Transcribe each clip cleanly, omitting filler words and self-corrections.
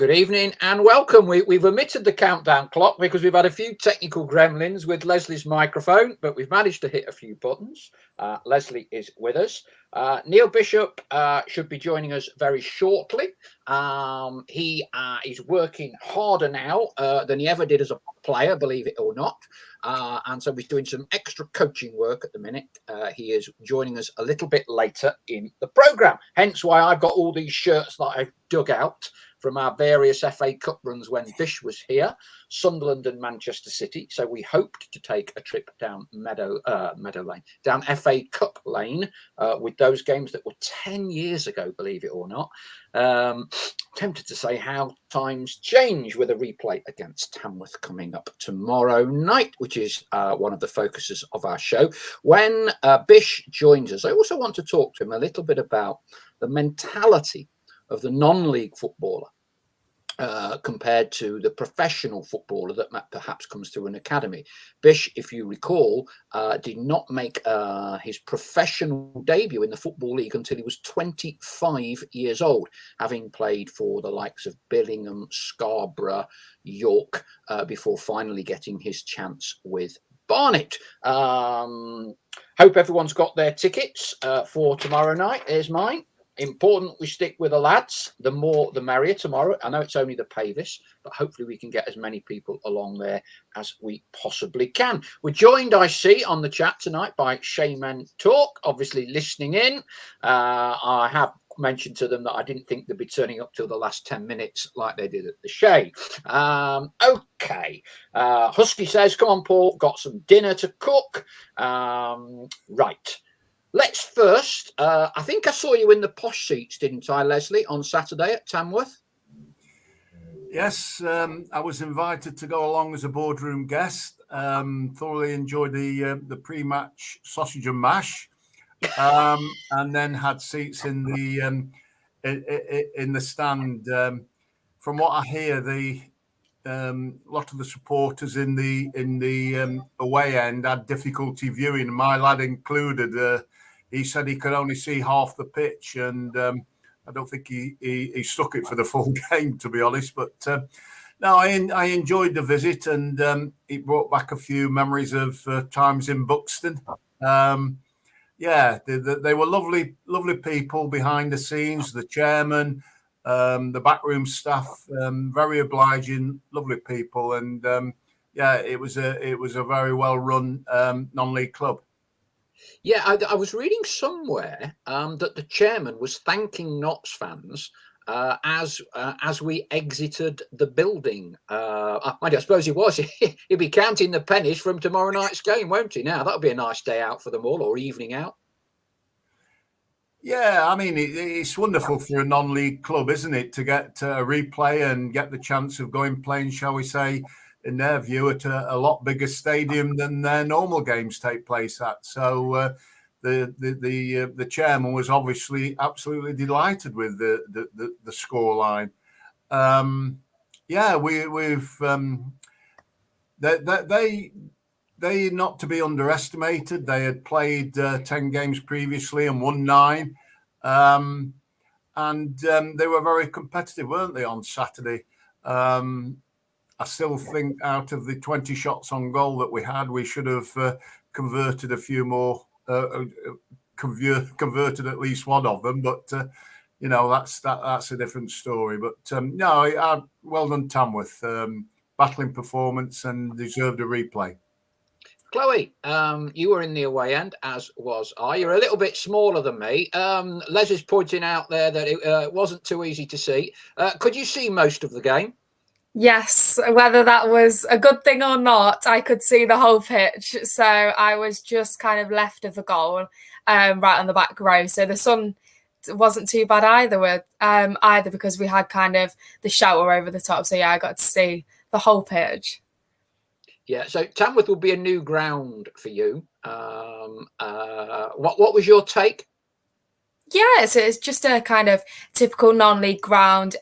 Good evening and welcome. We've omitted the countdown clock because we've had a few technical gremlins with Leslie's microphone, but we've managed to hit a few buttons. Leslie is with us. Neal Bishop should be joining us very shortly. He is working harder now than he ever did as a player, believe it or not. And so he's doing some extra coaching work at the minute. He is joining us a little bit later in the programme. Hence why I've got all these shirts that I've dug out from our various FA Cup runs when Bish was here, Sunderland and Manchester City. So we hoped to take a trip down Meadow Lane, down FA Cup Lane with those games that were 10 years ago, believe it or not. Tempted to say how times change with a replay against Tamworth coming up tomorrow night, which is one of the focuses of our show. When Bish joins us, I also want to talk to him a little bit about the mentality of the non-league footballer compared to the professional footballer that perhaps comes through an academy. Bish, if you recall, did not make his professional debut in the Football League until he was 25 years old, having played for the likes of Billingham, Scarborough, York, before finally getting his chance with Barnet. Hope everyone's got their tickets for tomorrow night. Here's mine. Important we stick with the lads. The more the merrier tomorrow. I know it's only the Pavis, but hopefully we can get as many people along there as we possibly can. We're joined, I see, on the chat tonight by Shaman Talk, obviously listening in. I have mentioned to them that I didn't think they'd be turning up till the last 10 minutes like they did at the Shay. Okay. Husky says, come on, Paul, got some dinner to cook. Right. Let's first, I think I saw you in the posh seats, didn't I, Leslie, on Saturday at Tamworth? Yes, I was invited to go along as a boardroom guest. Thoroughly enjoyed the pre-match sausage and mash, and then had seats in the stand. From what I hear, lot of the supporters in the away end had difficulty viewing, my lad included. He said he could only see half the pitch, and I don't think he stuck it for the full game, to be honest. But no, I enjoyed the visit, and it brought back a few memories of times in Buxton. Yeah, they were lovely people behind the scenes. The chairman, the backroom staff, very obliging, lovely people, and yeah, it was a very well run non-league club. Yeah, I was reading somewhere that the chairman was thanking Notts fans as we exited the building. I suppose he was. He'll be counting the pennies from tomorrow night's game, won't he? Now, that'll be a nice day out for them all, or evening out. Yeah, I mean, it's wonderful for a non-league club, isn't it, to get a replay and get the chance of going playing, shall we say, in their view, at a lot bigger stadium than their normal games take place at. So the chairman was obviously absolutely delighted with the scoreline. Yeah, we've they not to be underestimated. They had played 10 games previously and won 9, and they were very competitive, weren't they, on Saturday? I still think out of the 20 shots on goal that we had, we should have converted a few more, converted at least one of them. But, you know, that's a different story. But, no, well done, Tamworth. Battling performance and deserved a replay. Chloe, you were in the away end, as was I. You're a little bit smaller than me. Les is pointing out there that it wasn't too easy to see. Could you see most of the game? Yes, whether that was a good thing or not, I could see the whole pitch. So I was just kind of left of the goal, right on the back row. So the sun wasn't too bad either because we had kind of the shower over the top. So yeah, I got to see the whole pitch. Yeah, so Tamworth will be a new ground for you. What was your take? Yeah, so it's just a kind of typical non-league ground.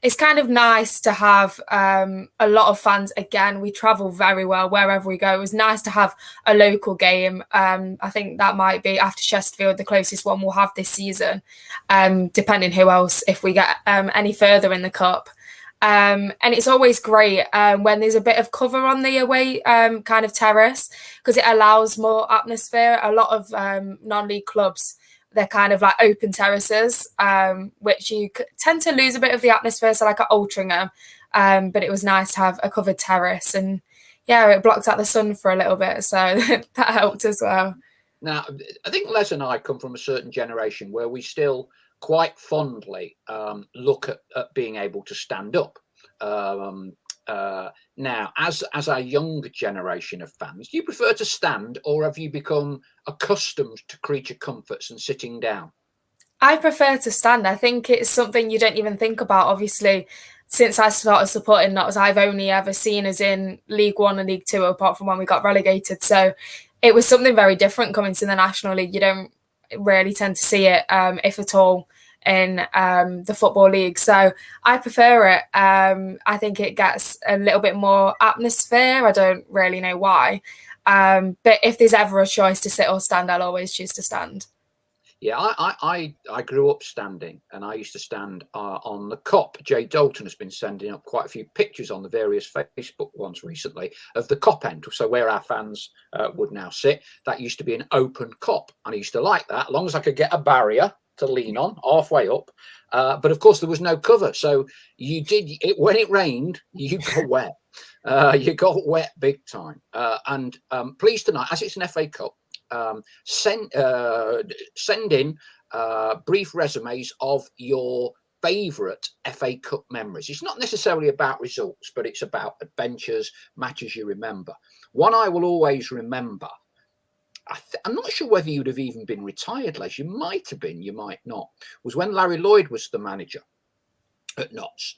It's kind of nice to have a lot of fans. Again, we travel very well wherever we go. It was nice to have a local game. I think that might be, after Chesterfield, the closest one we'll have this season, depending who else, if we get any further in the cup. And it's always great when there's a bit of cover on the away kind of terrace, because it allows more atmosphere. A lot of non-league clubs, they're kind of like open terraces, which you tend to lose a bit of the atmosphere. So like at Altrincham, but it was nice to have a covered terrace, and yeah, it blocked out the sun for a little bit, so that helped as well. Now, I think Les and I come from a certain generation where we still quite fondly look at being able to stand up. Now, as our younger generation of fans, do you prefer to stand, or have you become accustomed to creature comforts and sitting down? I prefer to stand. I think it's something you don't even think about. Obviously, since I started supporting Notts, I've only ever seen us in League One and League Two, apart from when we got relegated. So it was something very different coming to the National League. You don't really tend to see it, if at all, in the Football League. So I prefer it. I think it gets a little bit more atmosphere. I don't really know why. But if there's ever a choice to sit or stand, I'll always choose to stand. Yeah, I grew up standing, and I used to stand on the Cop. Jay Dalton has been sending up quite a few pictures on the various Facebook ones recently of the Cop end, so where our fans would now sit. That used to be an open Cop, and I used to like that, as long as I could get a barrier to lean on halfway up. But of course, there was no cover, so you did it when it rained. You got wet. You got wet big time. And please tonight, as it's an FA Cup, send in brief resumes of your favourite FA Cup memories. It's not necessarily about results, but it's about adventures, matches you remember. One I will always remember, I'm not sure whether you'd have even been retired, Les. You might have been, you might not, was when Larry Lloyd was the manager at Notts.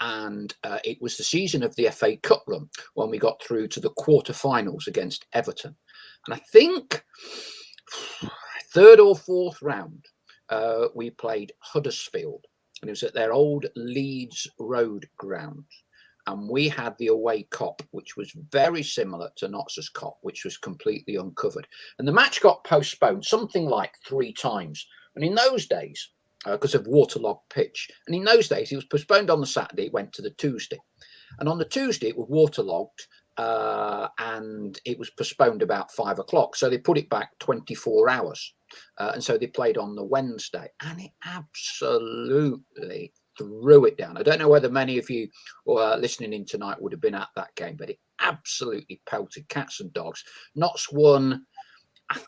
And it was the season of the FA Cup run when we got through to the quarterfinals against Everton. And I think third or fourth round, we played Huddersfield, and it was at their old Leeds Road ground. And we had the away Cop, which was very similar to Notts' Cop, which was completely uncovered. And the match got postponed something like 3 times. And in those days, because of waterlogged pitch, and in those days, it was postponed on the Saturday, it went to the Tuesday. And on the Tuesday, it was waterlogged, and it was postponed about 5 o'clock. So they put it back 24 hours. And so they played on the Wednesday, and it absolutely threw it down. I don't know whether many of you listening in tonight would have been at that game, but it absolutely pelted cats and dogs. Notts won,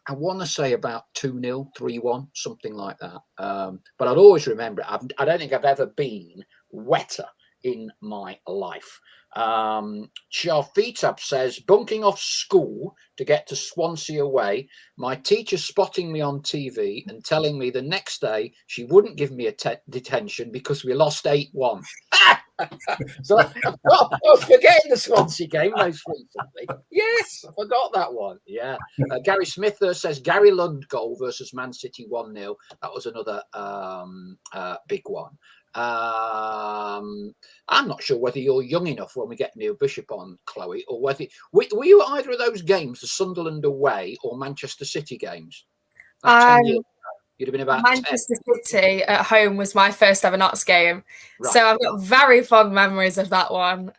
I want to say about 2-0, 3-1, something like that. But I'd always remember it. I don't think I've ever been wetter in my life. Shafitab says, bunking off school to get to Swansea away, my teacher spotting me on TV and telling me the next day she wouldn't give me a detention because we lost 8-1. So I was forgetting the Swansea game most recently. Yes, I forgot that one. Yeah. Gary Smith says Gary Lund goal versus Man City 1-0. That was another big one. I'm not sure whether you're young enough when we get Neil Bishop on, Chloe, or whether were you either of those games, the Sunderland away or Manchester City games? You'd have been about Manchester 10. City at home was my first ever Notts game. Right. So I've got very fond memories of that one.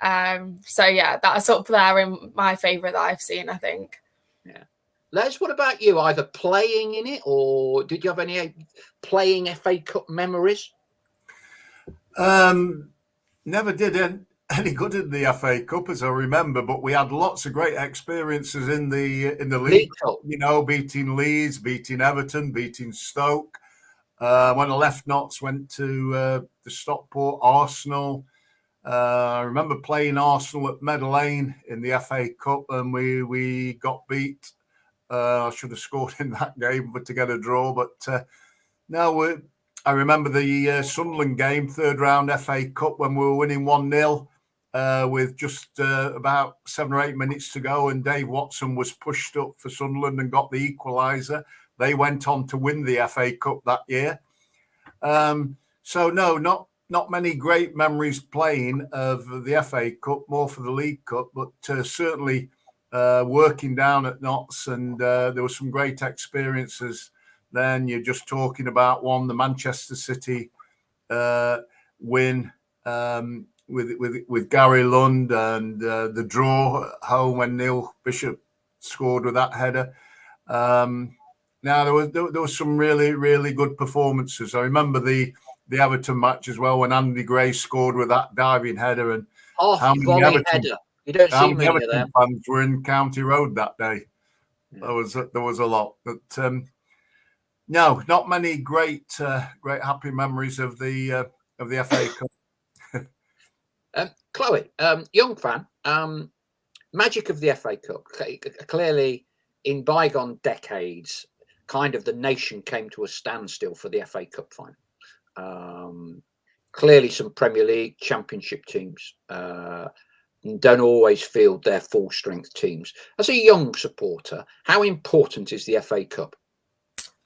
So yeah, that's up there in my favourite that I've seen, I think. Yeah. Les, what about you? Either playing in it, or did you have any playing FA Cup memories? Never did any good in the FA Cup, as I remember, but we had lots of great experiences in the league. You know, beating Leeds, beating Everton, beating Stoke. When I left Notts, went to the Stockport, Arsenal. I remember playing Arsenal at Meadow Lane in the FA Cup, and we got beat. I should have scored in that game, but to get a draw. But no, I remember the Sunderland game, third round FA Cup, when we were winning 1-0 with just about 7 or 8 minutes to go, and Dave Watson was pushed up for Sunderland and got the equaliser. They went on to win the FA Cup that year. So no, not many great memories playing of the FA Cup, more for the League Cup, but certainly working down at Notts, and there were some great experiences. Then you're just talking about the Manchester City win with Gary Lund and the draw at home when Neal Bishop scored with that header. Now there was some really, really good performances. I remember the Everton match as well when Andy Gray scored with that diving header, and how many Everton, you don't see many of them. Fans were in County Road that day. Yeah. There was a lot, but no, not many great happy memories of the FA Cup. Chloe, young fan, magic of the FA Cup. Clearly, in bygone decades, kind of the nation came to a standstill for the FA Cup final. Clearly, some Premier League, Championship teams don't always field their full strength teams. As a young supporter, how important is the FA Cup?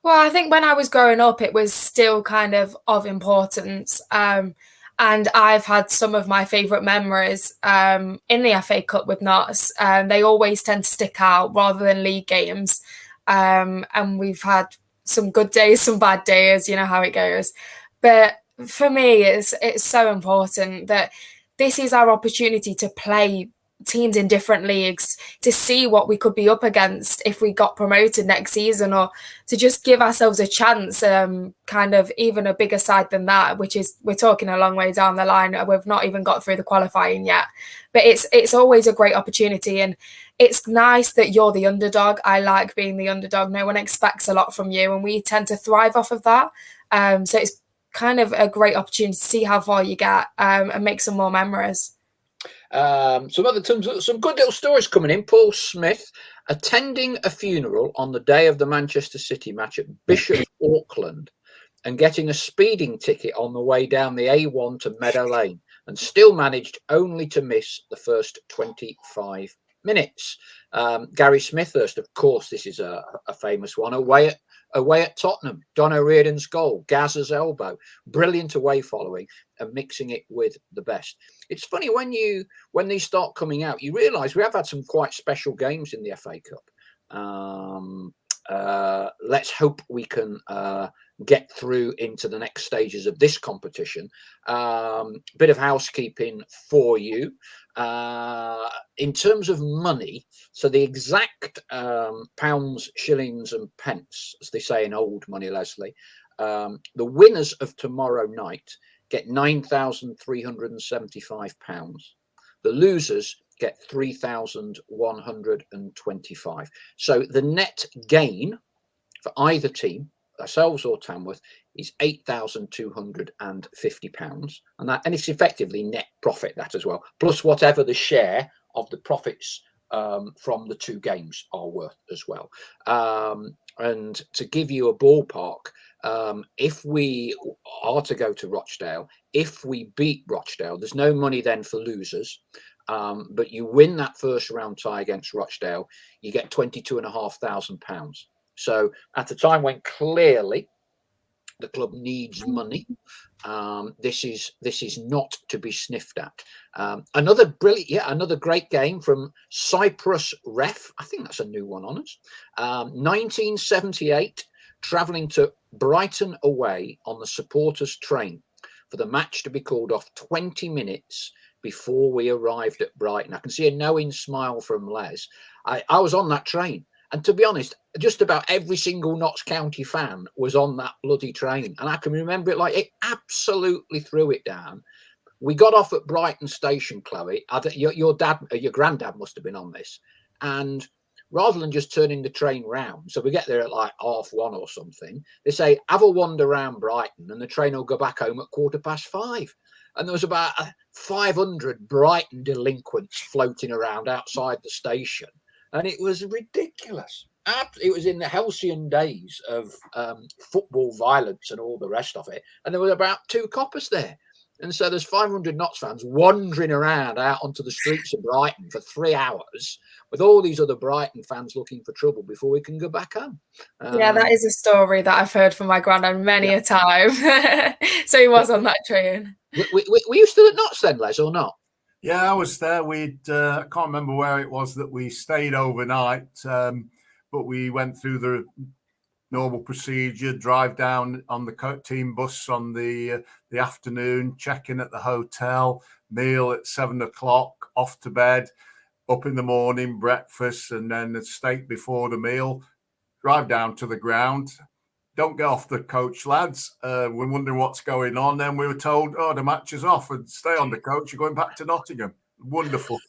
Well, I think when I was growing up, it was still kind of importance. And I've had some of my favourite memories in the FA Cup with Notts. They always tend to stick out rather than league games. And we've had some good days, some bad days, you know how it goes. But for me, it's so important that this is our opportunity to play teams in different leagues, to see what we could be up against if we got promoted next season, or to just give ourselves a chance, kind of even a bigger side than that, which is, we're talking a long way down the line. We've not even got through the qualifying yet, but it's always a great opportunity, and it's nice that you're the underdog. I like being the underdog. No one expects a lot from you, and we tend to thrive off of that. So it's kind of a great opportunity to see how far you get, and make some more memories. Some good little stories coming in. Paul Smith attending a funeral on the day of the Manchester City match at Bishop Auckland and getting a speeding ticket on the way down the A1 to Meadow Lane, and still managed only to miss the first 25 minutes. Gary Smithhurst, of course, this is a famous one, away at Tottenham. Don O'Riordan's goal, Gazza's elbow, brilliant away following and mixing it with the best. It's funny when these start coming out, you realise we have had some quite special games in the FA Cup. Let's hope we can get through into the next stages of this competition. Bit of housekeeping for you. In terms of money, so the exact pounds, shillings and pence, as they say in old money, Leslie, the winners of tomorrow night get £9,375. The losers get 3,125. So the net gain for either team, ourselves or Tamworth, is £8,250, and it's effectively net profit, that as well, plus whatever the share of the profits from the two games are worth as well. And to give you a ballpark, if we are to go to Rochdale, if we beat Rochdale, there's no money then for losers. But you win that first round tie against Rochdale, you get £22,500. So at a time when clearly the club needs money, this is not to be sniffed at. Another great game from Cyprus Ref. I think that's a new one on us. 1978, travelling to Brighton away on the supporters' train for the match to be called off 20 minutes before we arrived at Brighton. I can see a knowing smile from Les. I was on that train, and to be honest, just about every single Notts County fan was on that bloody train, and I can remember it like it absolutely threw it down. We got off at Brighton Station, Chloe. Your granddad must have been on this, and rather than just turning the train round, so we get there at like 1:30 or something, they say have a wander around Brighton and the train will go back home at 5:15. And there was about 500 Brighton delinquents floating around outside the station, and it was ridiculous. It was in the halcyon days of football violence and all the rest of it, and there were about 2 coppers there. And so there's 500 Notts fans wandering around out onto the streets of Brighton for 3 hours with all these other Brighton fans looking for trouble before we can go back home. Yeah, that is a story that I've heard from my granddad many a time. So he was on that train. Were you still at Notts then, Les, or not? Yeah, I was there. I can't remember where it was that we stayed overnight, but we went through normal procedure, drive down on the team bus on the afternoon, check in at the hotel, meal at 7 o'clock, off to bed, up in the morning, breakfast, and then a steak before the meal, drive down to the ground. Don't get off the coach, lads. We're wondering what's going on. Then we were told, the match is off, and stay on the coach. You're going back to Nottingham. Wonderful.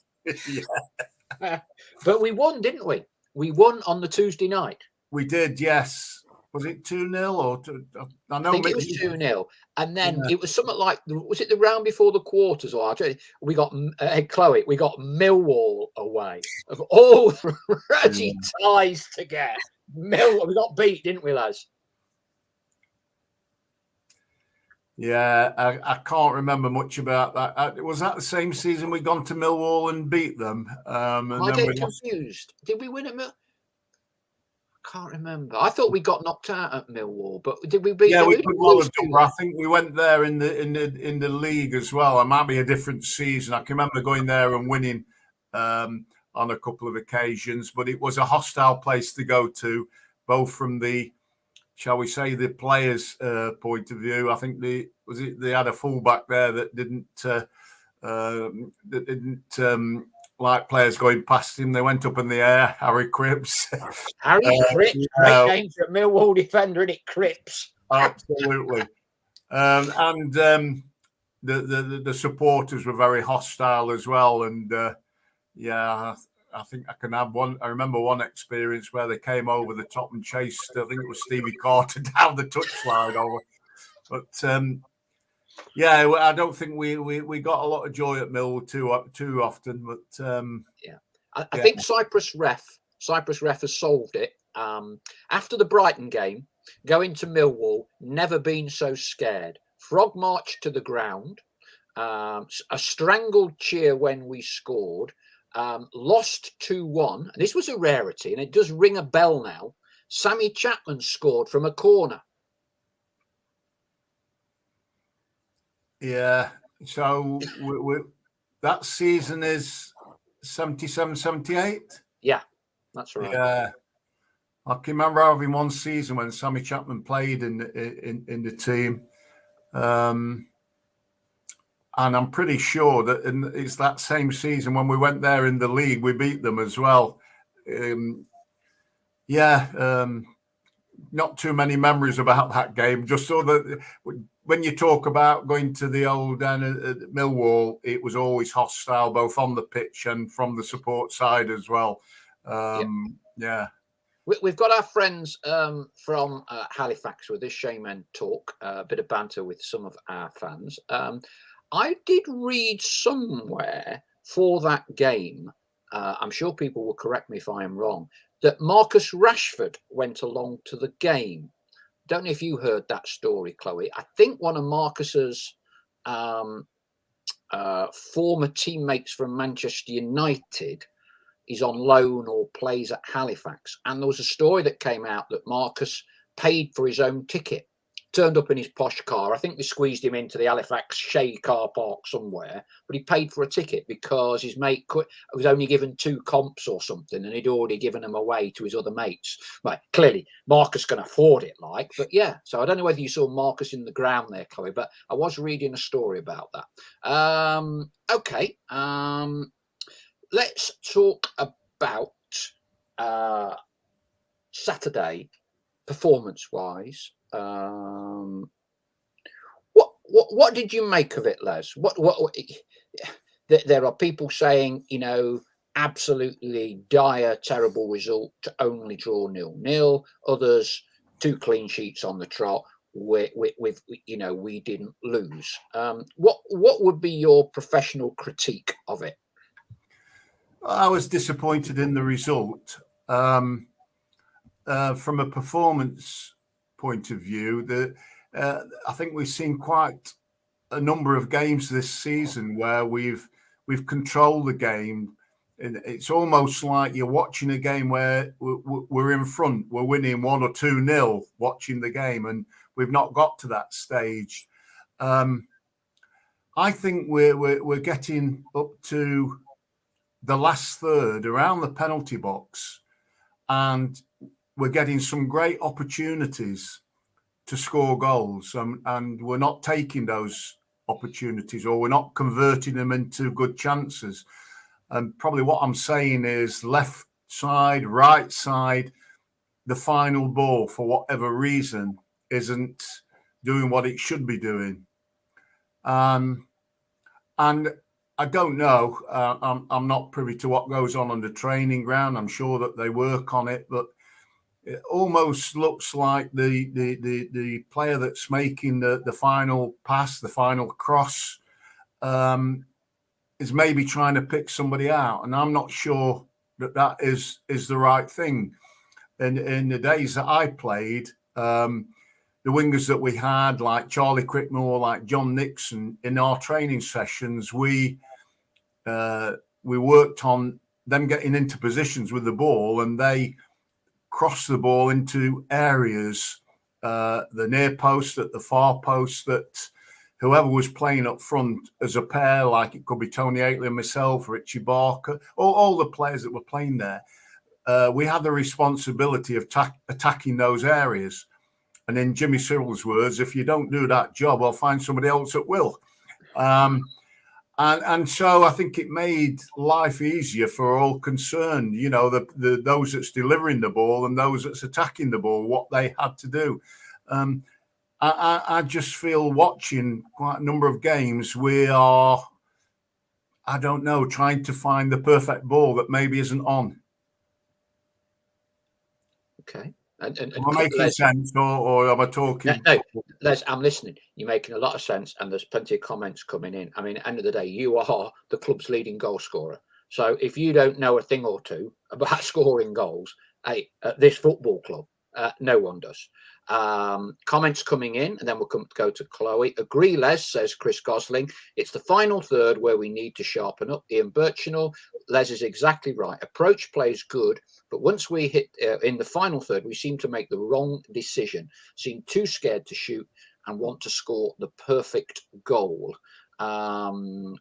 Yeah. But we won, didn't we? We won on the Tuesday night. We did, yes. Was it 2-0 or 2? I think it was 2-0. And then it was something like, was it the round before the quarters? Or we got, Chloe, we got Millwall away. Of all ruddy ties to get. Millwall, we got beat, didn't we, lads? Yeah, I can't remember much about that. Was that the same season we gone to Millwall and beat them? I get confused. Did we win at Millwall? I can't remember. I thought we got knocked out at Millwall, but did we beat? Yeah, we put Millwall. I think we went there in the league as well. It might be a different season. I can remember going there and winning on a couple of occasions, but it was a hostile place to go to, both from the, shall we say, the players' point of view. I think they had a fullback there that didn't like players going past him. They went up in the air. Harry Cripps. Harry Cripps, great name for a Millwall defender, and it Cripps. Absolutely. And the supporters were very hostile as well. And I think I can have one. I remember one experience where they came over the top and chased, I think it was Stevie Carter down the touchline over. But I don't think we got a lot of joy at Millwall too often. But I think Cyprus ref has solved it. After the Brighton game, going to Millwall, never been so scared. Frog march to the ground, a strangled cheer when we scored. Lost 2-1, and this was a rarity, and it does ring a bell now. Sammy Chapman scored from a corner. Yeah, so that season is 77, 78? Yeah, that's right. Yeah, I can remember having one season when Sammy Chapman played in the team. And I'm pretty sure that it's that same season when we went there in the league, we beat them as well. Not too many memories about that game. Just so that when you talk about going to the old Millwall, it was always hostile, both on the pitch and from the support side as well. Yeah. We've got our friends from Halifax with this Shaman talk, a bit of banter with some of our fans. I did read somewhere for that game, I'm sure people will correct me if I am wrong, that Marcus Rashford went along to the game. Don't know if you heard that story, Chloe. I think one of Marcus's former teammates from Manchester United is on loan or plays at Halifax. And there was a story that came out that Marcus paid for his own ticket. Turned up in his posh car. I think they squeezed him into the Halifax Shea car park somewhere, but he paid for a ticket because his mate was only given 2 comps or something, and he'd already given them away to his other mates. Right, clearly Marcus can afford it, but yeah. So I don't know whether you saw Marcus in the ground there, Chloe, but I was reading a story about that. Okay, let's talk about Saturday performance-wise. What did you make of it, Les? What there are people saying, absolutely dire, terrible result to only draw 0-0. Others 2 clean sheets on the trot. We didn't lose. What would be your professional critique of it? I was disappointed in the result. From a performance point of view, I think we've seen quite a number of games this season where we've controlled the game. And it's almost like you're watching a game where we're in front, we're winning 1 or 2-0, watching the game, and we've not got to that stage. I think we're getting up to the last third around the penalty box, and we're getting some great opportunities to score goals, and we're not taking those opportunities, or we're not converting them into good chances. And probably what I'm saying is left side, right side, the final ball, for whatever reason, isn't doing what it should be doing. And I don't know. I'm not privy to what goes on the training ground. I'm sure that they work on it, but it almost looks like the player that's making the final pass, the final cross, is maybe trying to pick somebody out, and I'm not sure that is the right thing. In the days that I played, the wingers that we had, like Charlie Crickmore, like John Nixon, in our training sessions, we worked on them getting into positions with the ball, and they cross the ball into areas, the near post, at the far post, that whoever was playing up front as a pair, like it could be Tony Aitley and myself, Richie Barker, all the players that were playing there, we had the responsibility of attacking those areas. And in Jimmy Cyril's words, if you don't do that job, I'll find somebody else that will. And so I think it made life easier for all concerned, you know, the those that's delivering the ball and those that's attacking the ball, what they had to do. I just feel watching quite a number of games, we are, I don't know, trying to find the perfect ball that maybe isn't on. Okay. And am I making sense, or am I talking? No, Les, I'm listening. You're making a lot of sense, and there's plenty of comments coming in. I mean, at the end of the day, you are the club's leading goal scorer. So if you don't know a thing or two about scoring goals at this football club, no one does. Comments coming in, and then we'll go to Chloe. Agree, Les, says Chris Gosling. It's the final third where we need to sharpen up. Ian Birchinall, Les is exactly right. Approach play is good, but once we hit in the final third, we seem to make the wrong decision, seem too scared to shoot and want to score the perfect goal.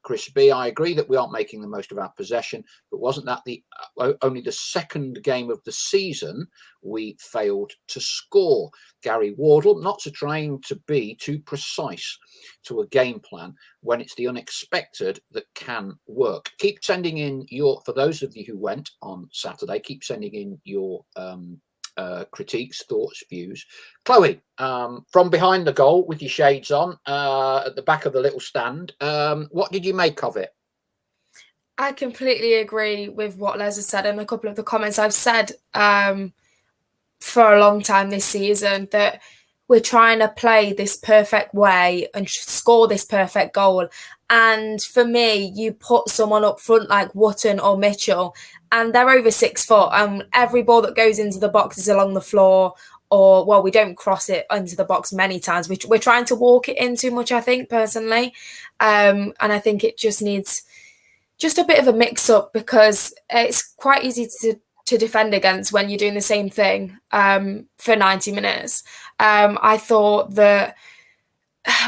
Chris B, I agree that we aren't making the most of our possession, but wasn't that only the second game of the season we failed to score? Gary Wardle, not to trying to be too precise to a game plan when it's the unexpected that can work. Keep sending in for those of you who went on Saturday, keep sending in your critiques, thoughts, views. Chloe, from behind the goal with your shades on, at the back of the little stand, what did you make of it? I completely agree with what Les has said, and a couple of the comments I've said for a long time this season, that we're trying to play this perfect way and score this perfect goal. And for me, you put someone up front like Wootton or Mitchell, and they're over 6 foot, and every ball that goes into the box is along the floor, or, well, we don't cross it into the box many times. We're trying to walk it in too much, I think, personally. And I think it just needs just a bit of a mix-up, because it's quite easy to defend against when you're doing the same thing for 90 minutes. I thought that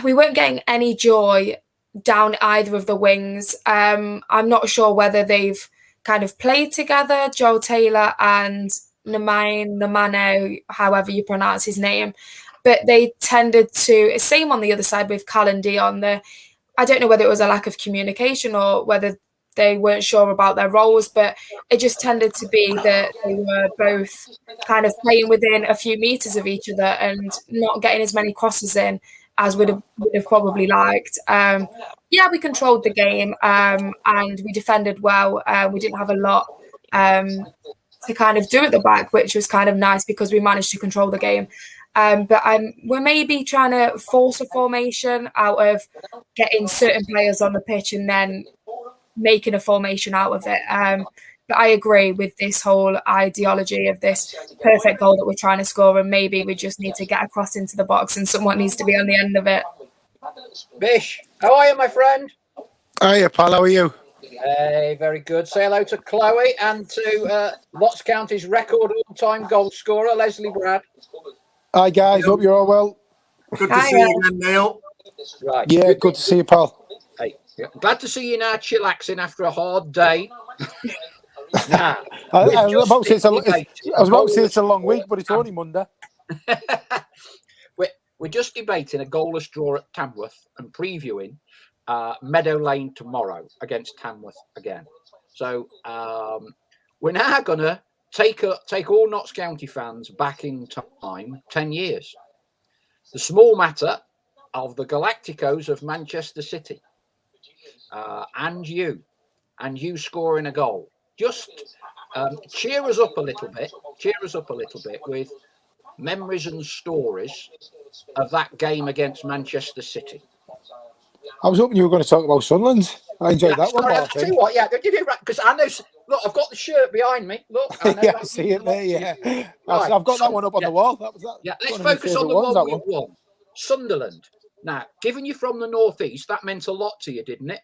we weren't getting any joy down either of the wings. I'm not sure whether they've kind of played together, Joe Taylor and Namano, however you pronounce his name, but they tended to, same on the other side with Cal and Dion. I don't know whether it was a lack of communication or whether they weren't sure about their roles, but it just tended to be that they were both kind of playing within a few meters of each other and not getting as many crosses in as would have probably liked. Yeah, we controlled the game and we defended well. We didn't have a lot to kind of do at the back, which was kind of nice because we managed to control the game. But we're maybe trying to force a formation out of getting certain players on the pitch and then making a formation out of it. But I agree with this whole ideology of this perfect goal that we're trying to score, and maybe we just need to get across into the box and someone needs to be on the end of it. Bish, how are you, my friend? Hiya, pal, how are you? Hey, very good. Say hello to Chloe and to Notts County's record all-time goal scorer, Leslie Brad. Hi, guys. Hope you're all well. Good to see you again, Neil. Right. Yeah, good to see you, pal. Hey, glad to see you now chillaxing after a hard day. Now, I was about to say it's a long week, but it's only Monday. We're just debating a goalless draw at Tamworth and previewing Meadow Lane tomorrow against Tamworth again. So we're now going to take all Notts County fans back in time 10 years. The small matter of the Galacticos of Manchester City and you scoring a goal. Just cheer us up a little bit with memories and stories of that game against Manchester City. I was hoping you were going to talk about Sunderland. I enjoyed that one. I'll tell you what, because I know. Look, I've got the shirt behind me. Look, I know I see it there. Yeah, right. I've got that one up on the wall. That was that. Yeah, let's focus on the one we won. Sunderland. Now, given you from the northeast, that meant a lot to you, didn't it?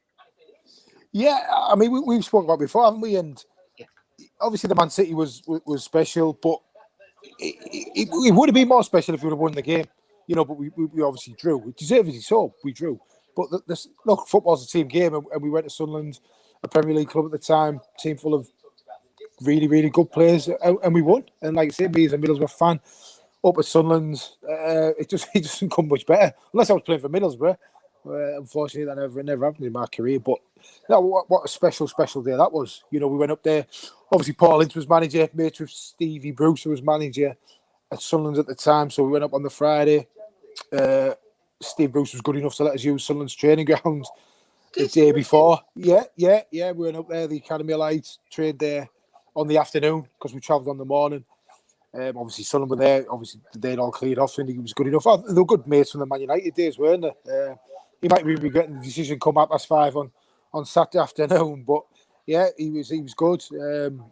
Yeah, I mean, we've spoken about it before, haven't we? And obviously, the Man City was special, but it would have been more special if we would have won the game. You know, but we obviously drew. We deservedly so. We drew. But look, football's a team game, and we went to Sunderland, a Premier League club at the time, team full of really, really good players, and we won. And like I said, me as a Middlesbrough fan, up at Sunderland, it doesn't come much better. Unless I was playing for Middlesbrough. Unfortunately, that never happened in my career. But no, what a special day that was. You know, we went up there. Obviously, Paul Ince was manager, mates with Stevie Bruce, who was manager at Sunderland at the time. So we went up on the Friday. Steve Bruce was good enough to let us use Sunderland's training grounds the day before. Yeah. We went up there. The Academy Lights trained there on the afternoon because we travelled on the morning. Obviously, Sunderland were there. Obviously, they'd all cleared off, and he was good enough. They were good mates from the Man United days, weren't they? He might be regretting the decision come up past 5 on Saturday afternoon, but yeah, he was good.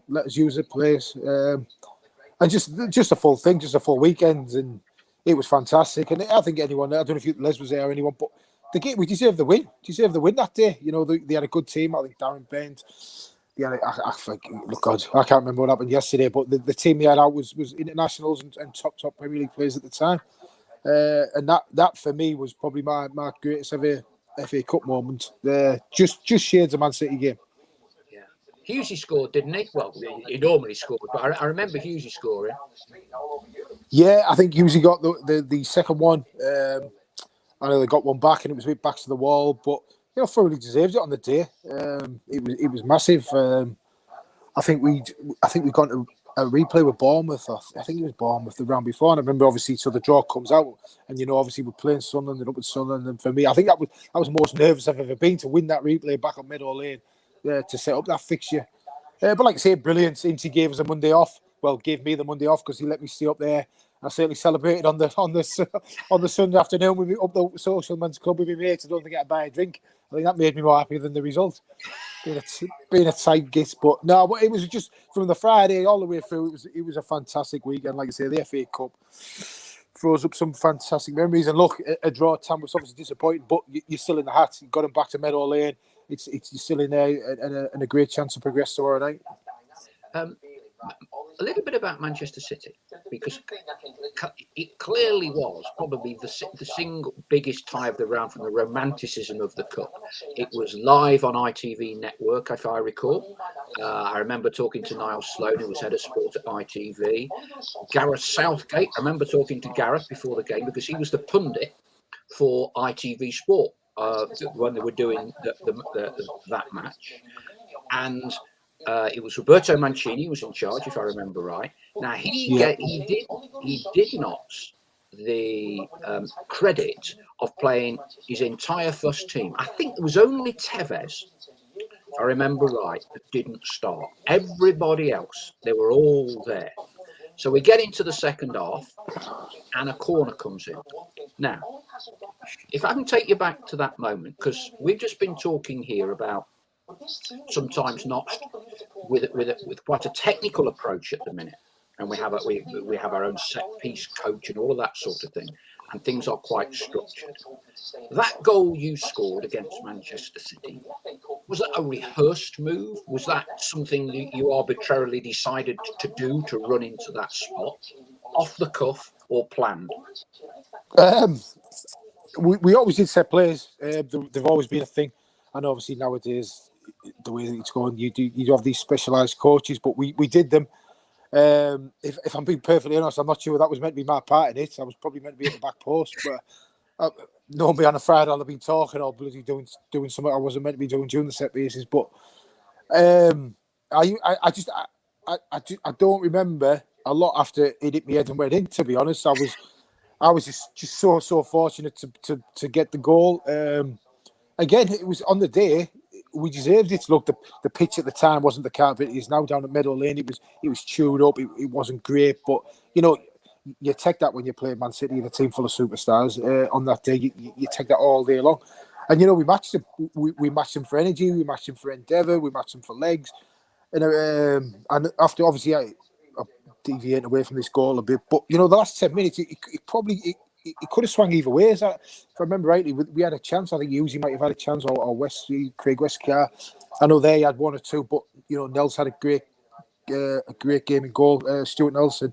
Let us use the place, and just a full thing, just a full weekend, and it was fantastic. And I think anyone, I don't know if Les was there or anyone, but the game, we deserved the win. Deserved the win that day. You know, they had a good team. I think Darren Bent. Yeah, I think, look, God, I can't remember what happened yesterday, but the team they had out was internationals and top Premier League players at the time. And that for me was probably my greatest ever FA Cup moment. Just shades of Man City game. Yeah, Hughesy scored, didn't he? Well, he normally scored, but I remember Hughesy scoring. Yeah, I think Hughesy got the second one. I know they got one back, and it was a bit back to the wall, but you know, thoroughly deserved it on the day. It was massive. I think we got a replay with Bournemouth. I think it was Bournemouth the round before. And I remember, obviously, so the draw comes out, and you know, obviously we're playing Sunderland and up at Sunderland. And for me, I think that was the most nervous I've ever been to win that replay back on Meadow Lane to set up that fixture. But like I say, brilliant. Since he gave us a Monday off, well, gave me the Monday off because he let me stay up there. I certainly celebrated on the Sunday afternoon with me up the Social Men's Club with my mates. I don't think I buy a drink. I think that made me more happy than the result. Being a tight git, but no, it was just from the Friday all the way through. It was a fantastic weekend. Like I say, the FA Cup throws up some fantastic memories. And look, a draw at Tamworth was obviously disappointing, but you're still in the hat. You got him back to Meadow Lane. You're still in there and a great chance to progress tomorrow night. A little bit about Manchester City, because it clearly was probably the single biggest tie of the round from the romanticism of the Cup. It was live on ITV Network, if I recall. I remember talking to Niall Sloan, who was head of sport at ITV. Gareth Southgate, I remember talking to Gareth before the game because he was the pundit for ITV Sport when they were doing that match. And it was Roberto Mancini who was in charge, if I remember right. Now he did not the credit of playing his entire first team. I think it was only Tevez, if I remember right, that didn't start. Everybody else, they were all there. So we get into the second half, and a corner comes in. Now, if I can take you back to that moment, because we've just been talking here about sometimes not with quite a technical approach at the minute, and we have our own set piece coach and all of that sort of thing, and things are quite structured. That goal you scored against Manchester City, was that a rehearsed move? Was that something that you arbitrarily decided to do, to run into that spot, off the cuff, or planned? We always did set plays. They've always been a thing, and obviously nowadays the way that it's going. You have these specialised coaches, but we did them. If I'm being perfectly honest, I'm not sure that was meant to be my part in it. I was probably meant to be at the back post, but normally on a Friday I'll have been talking or bloody doing something I wasn't meant to be doing during the set pieces. But I don't remember a lot after it hit my head and went in. To be honest, I was just so fortunate to get the goal. Again, it was on the day. We deserved it. Look, the pitch at the time wasn't the carpet it is now down at Meadow Lane. It was chewed up. It wasn't great, but you take that when you play Man City in a team full of superstars. On that day, you take that all day long, and we matched them. We matched them for energy. We matched them for endeavour. We matched them for legs, and after obviously I deviating away from this goal a bit, but the last 10 minutes, it probably. It could have swung either way. If I remember rightly, we had a chance. I think Husey might have had a chance, or Craig Westcar. I know they had one or two, but Nels had a great game in goal, Stuart Nelson.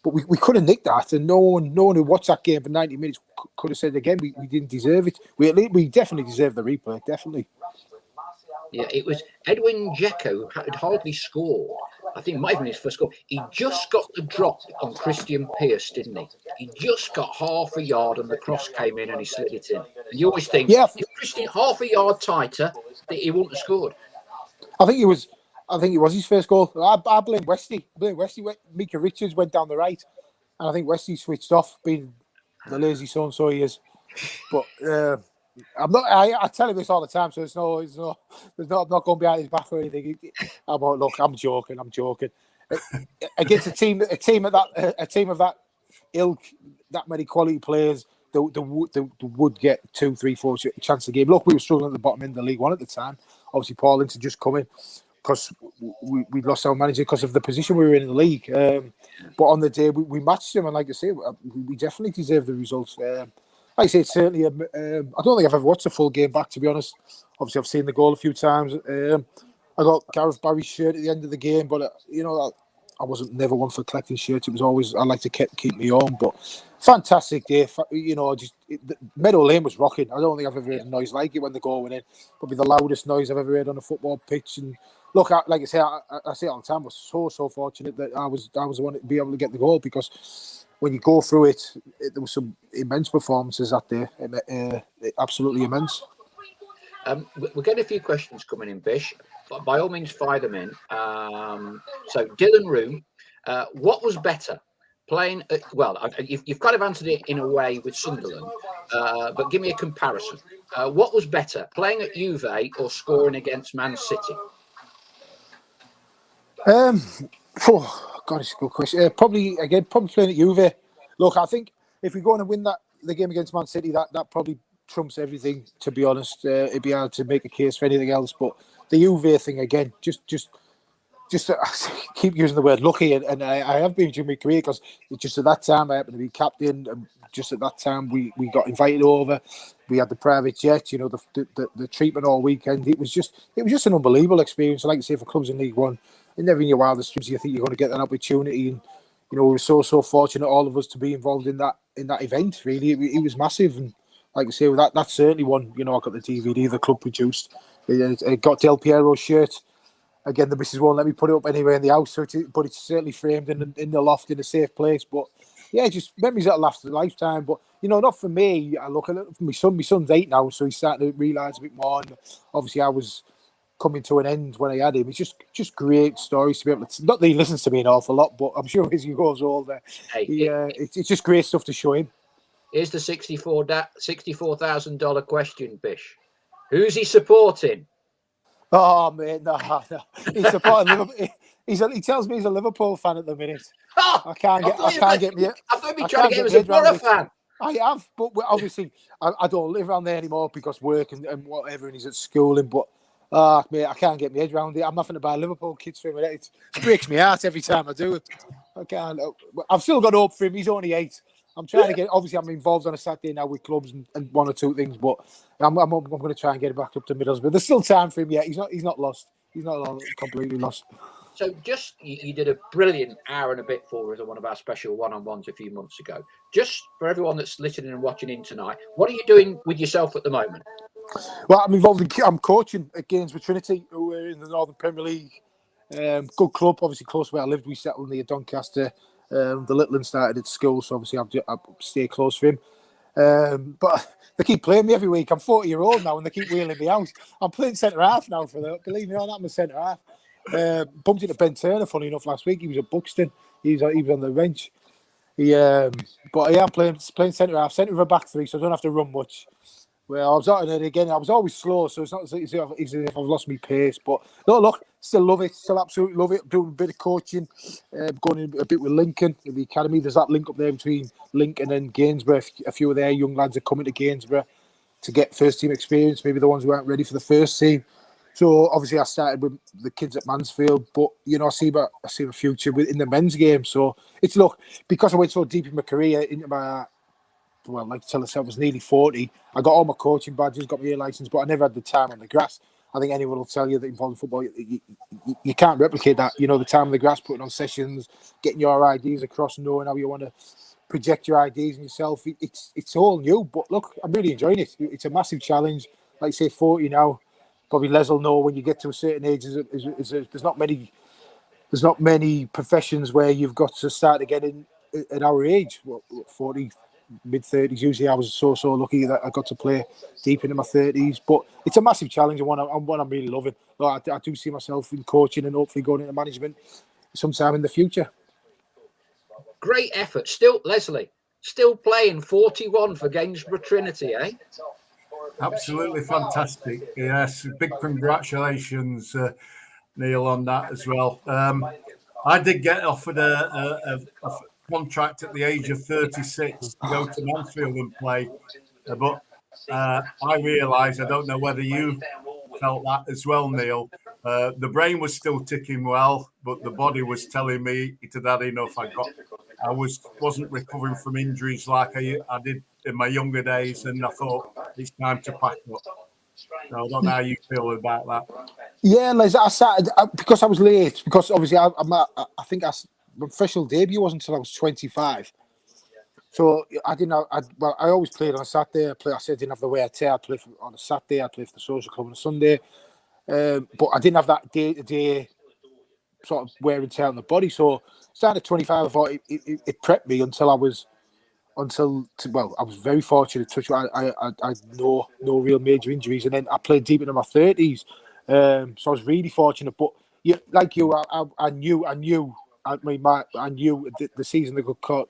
But we could have nicked that, and no one who watched that game for 90 minutes could have said again we didn't deserve it. We definitely deserve the replay, definitely. Yeah, it was Edwin Dzeko who had hardly scored. I think it might have been his first goal. He just got the drop on Christian Pearce, didn't he? He just got half a yard and the cross came in and he slid it in. And you always think, if Christian half a yard tighter, he wouldn't have scored. I think it was his first goal. I blame Westy. Mika Richards went down the right, and I think Westy switched off, being the lazy so-and-so he is. But I'm not. I tell him this all the time, so I'm not going behind his back or anything. I'm joking. Against a team of that ilk, that many quality players, they would get 2, 3, 4 chance a game. Look, we were struggling at the bottom end of League One at the time. Obviously, Paul Ince had just come in because we lost our manager because of the position we were in the league. But on the day we matched him, and like I say, we definitely deserved the results. Like I say, it's certainly. I don't think I've ever watched a full game back, to be honest. Obviously, I've seen the goal a few times. I got Gareth Barry's shirt at the end of the game, but I wasn't never one for collecting shirts. It was always I like to keep me on. But fantastic day. Meadow Lane was rocking. I don't think I've ever heard a noise like it when the goal went in. Probably the loudest noise I've ever heard on a football pitch. And look, like I say, I say it all the time. I was so fortunate that I was the one to be able to get the goal, because when you go through it, there were some immense performances that day. Absolutely immense. We're getting a few questions coming in, Bish. But by all means, fire them in. So Dylan Room, what was better? Playing you've kind of answered it in a way with Sunderland, but give me a comparison. What was better, playing at Juve or scoring against Man City? God, it's a good question. Probably playing at Juve. Look, I think if we're going to win the game against Man City, that probably trumps everything. To be honest, it'd be hard to make a case for anything else. But the Juve thing again, just keep using the word lucky, and I have been during my career, because just at that time I happened to be captain, and just at that time we got invited over. We had the private jet, the treatment all weekend. It was just an unbelievable experience. Like I say, for clubs in League One, and never in your wildest dreams you think you're going to get that opportunity. And we were so fortunate, all of us, to be involved in that event. Really, it was massive. And like I say, that's certainly one. I got the DVD the club produced. It got Del Piero's shirt. Again, the missus won't let me put it up anywhere in the house, but it's certainly framed in the loft in a safe place. But yeah, just memories that'll last a lifetime. But not for me. I look at it for my son. My son's 8 now, so he's starting to realise a bit more. And obviously, I was coming to an end when I had him. It's just great stories to be able to. Not that he listens to me an awful lot, but I'm sure as he grows older, it's just great stuff to show him. Here's the $64,000 question, Bish. Who's he supporting? Oh mate, no. He's supporting Liverpool. He tells me he's a Liverpool fan at the minute. I can't get me. I thought you'd be trying to get him as a Borough fan. I have, but obviously I don't live around there anymore because work and whatever, and he's at schooling. But mate, I can't get my head around it. I'm having to buy Liverpool kits for him. It breaks my heart every time I do it. I can't. I've still got hope for him. He's only 8. I'm trying to get. Obviously, I'm involved on a Saturday now with clubs and one or two things, but I'm going to try and get it back up to Middlesbrough. There's still time for him yet. He's not lost. He's not completely lost. So you did a brilliant hour and a bit for us on one of our special one-on-ones a few months ago. Just for everyone that's listening and watching in tonight, what are you doing with yourself at the moment? Well, I'm involved in. I'm coaching at Gainsborough Trinity, who are in the Northern Premier League. Good club, obviously close to where I lived. We settled near Doncaster. The little one started at school, so obviously I stay close for him. But they keep playing me every week. I'm 40-year-old now, and they keep wheeling me out. I'm playing centre half now for them. Believe me or not, I'm a centre half. Bumped into Ben Turner, funny enough, last week. He was at Buxton. He was on the bench. But yeah, I'm playing centre half, centre of a back three, so I don't have to run much. Well, I was out it again. I was always slow, so it's not as if I've lost my pace. But no, look, still love it. Still absolutely love it. Doing a bit of coaching, going in a bit with Lincoln in the academy. There's that link up there between Lincoln and Gainsborough. A few of their young lads are coming to Gainsborough to get first team experience. Maybe the ones who aren't ready for the first team. So obviously, I started with the kids at Mansfield, but I see a future in the men's game. So it's because I went so deep in my career into my. Well, like to tell myself, I was nearly 40. I got all my coaching badges, got my A licence, but I never had the time on the grass. I think anyone will tell you that involved in football, you can't replicate that. The time on the grass, putting on sessions, getting your ideas across, knowing how you want to project your ideas and yourself. It's all new, but look, I'm really enjoying it. It's a massive challenge. Like I say, 40 now. Probably Les will know when you get to a certain age, there's not many professions where you've got to start again at our age. 40. Mid-30s. Usually I was so lucky that I got to play deep into my 30s. But it's a massive challenge and one I'm really loving. I do see myself in coaching and hopefully going into management sometime in the future. Great effort. Still, Leslie, still playing 41 for Gainsborough Trinity, eh? Absolutely fantastic. Yes, big congratulations, Neil, on that as well. I did get offered a contract at the age of 36 to go to Mansfield and play, but I realised, I don't know whether you felt that as well, Neil. The brain was still ticking well, but the body was telling me it had had enough. I wasn't recovering from injuries like I did in my younger days, and I thought it's time to pack up. So I don't know how you feel about that. Yeah, Les, I started because I was late. Because obviously, I think my professional debut wasn't until I was 25. So I didn't. I always played on a Saturday. I said I didn't have the wear and tear. I played on a Saturday. I played for the social club on a Sunday. But I didn't have that day-to-day sort of wear and tear on the body. So starting at 25, I thought it prepped me until I was very fortunate to touch. I had no real major injuries, and then I played deep into my 30s. So I was really fortunate. But yeah, like you, I knew the season that got cut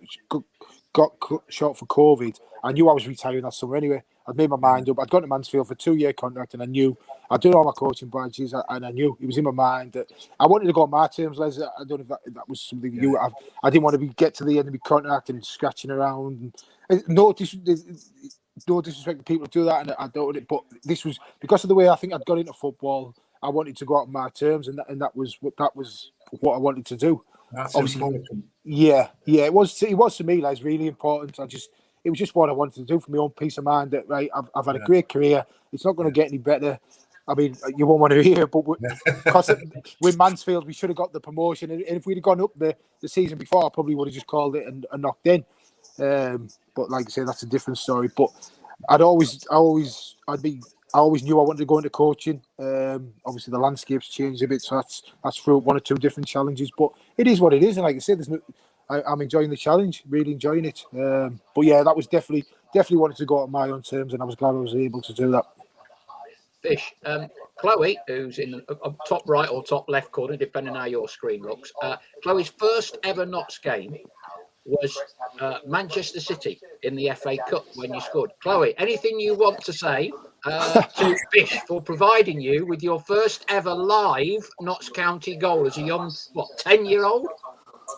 short for COVID. I knew I was retiring that summer anyway. I'd made my mind up. I'd gone to Mansfield for a 2-year contract, and I knew I'd done all my coaching badges, and I knew it was in my mind that I wanted to go on my terms, Les. I don't know if that was something I didn't want to get to the end of my contract and scratching around. And no disrespect to people who do that, and I don't. But this was because of the way I think I'd got into football. I wanted to go out on my terms, and that was what I wanted to do. That's obviously important. Yeah, it was to me. Like, really important. It was just what I wanted to do for my own peace of mind. That right, I've had a great career. It's not going to get any better. I mean, you won't want to hear, but because with Mansfield, we should have got the promotion. And if we'd have gone up the season before, I probably would have just called it and knocked in. But like I say, that's a different story. But I always knew I wanted to go into coaching. Obviously, the landscape's changed a bit, so that's through one or two different challenges. But it is what it is, and like I said, I'm enjoying the challenge, really enjoying it. But yeah, that was definitely wanted to go on my own terms, and I was glad I was able to do that. Bish, Chloe, who's in the top right or top left corner, depending on how your screen looks. Chloe's first ever Notts game was Manchester City in the FA Cup when you scored. Chloe, anything you want to say to Bish for providing you with your first ever live Notts County goal as a young, 10-year-old?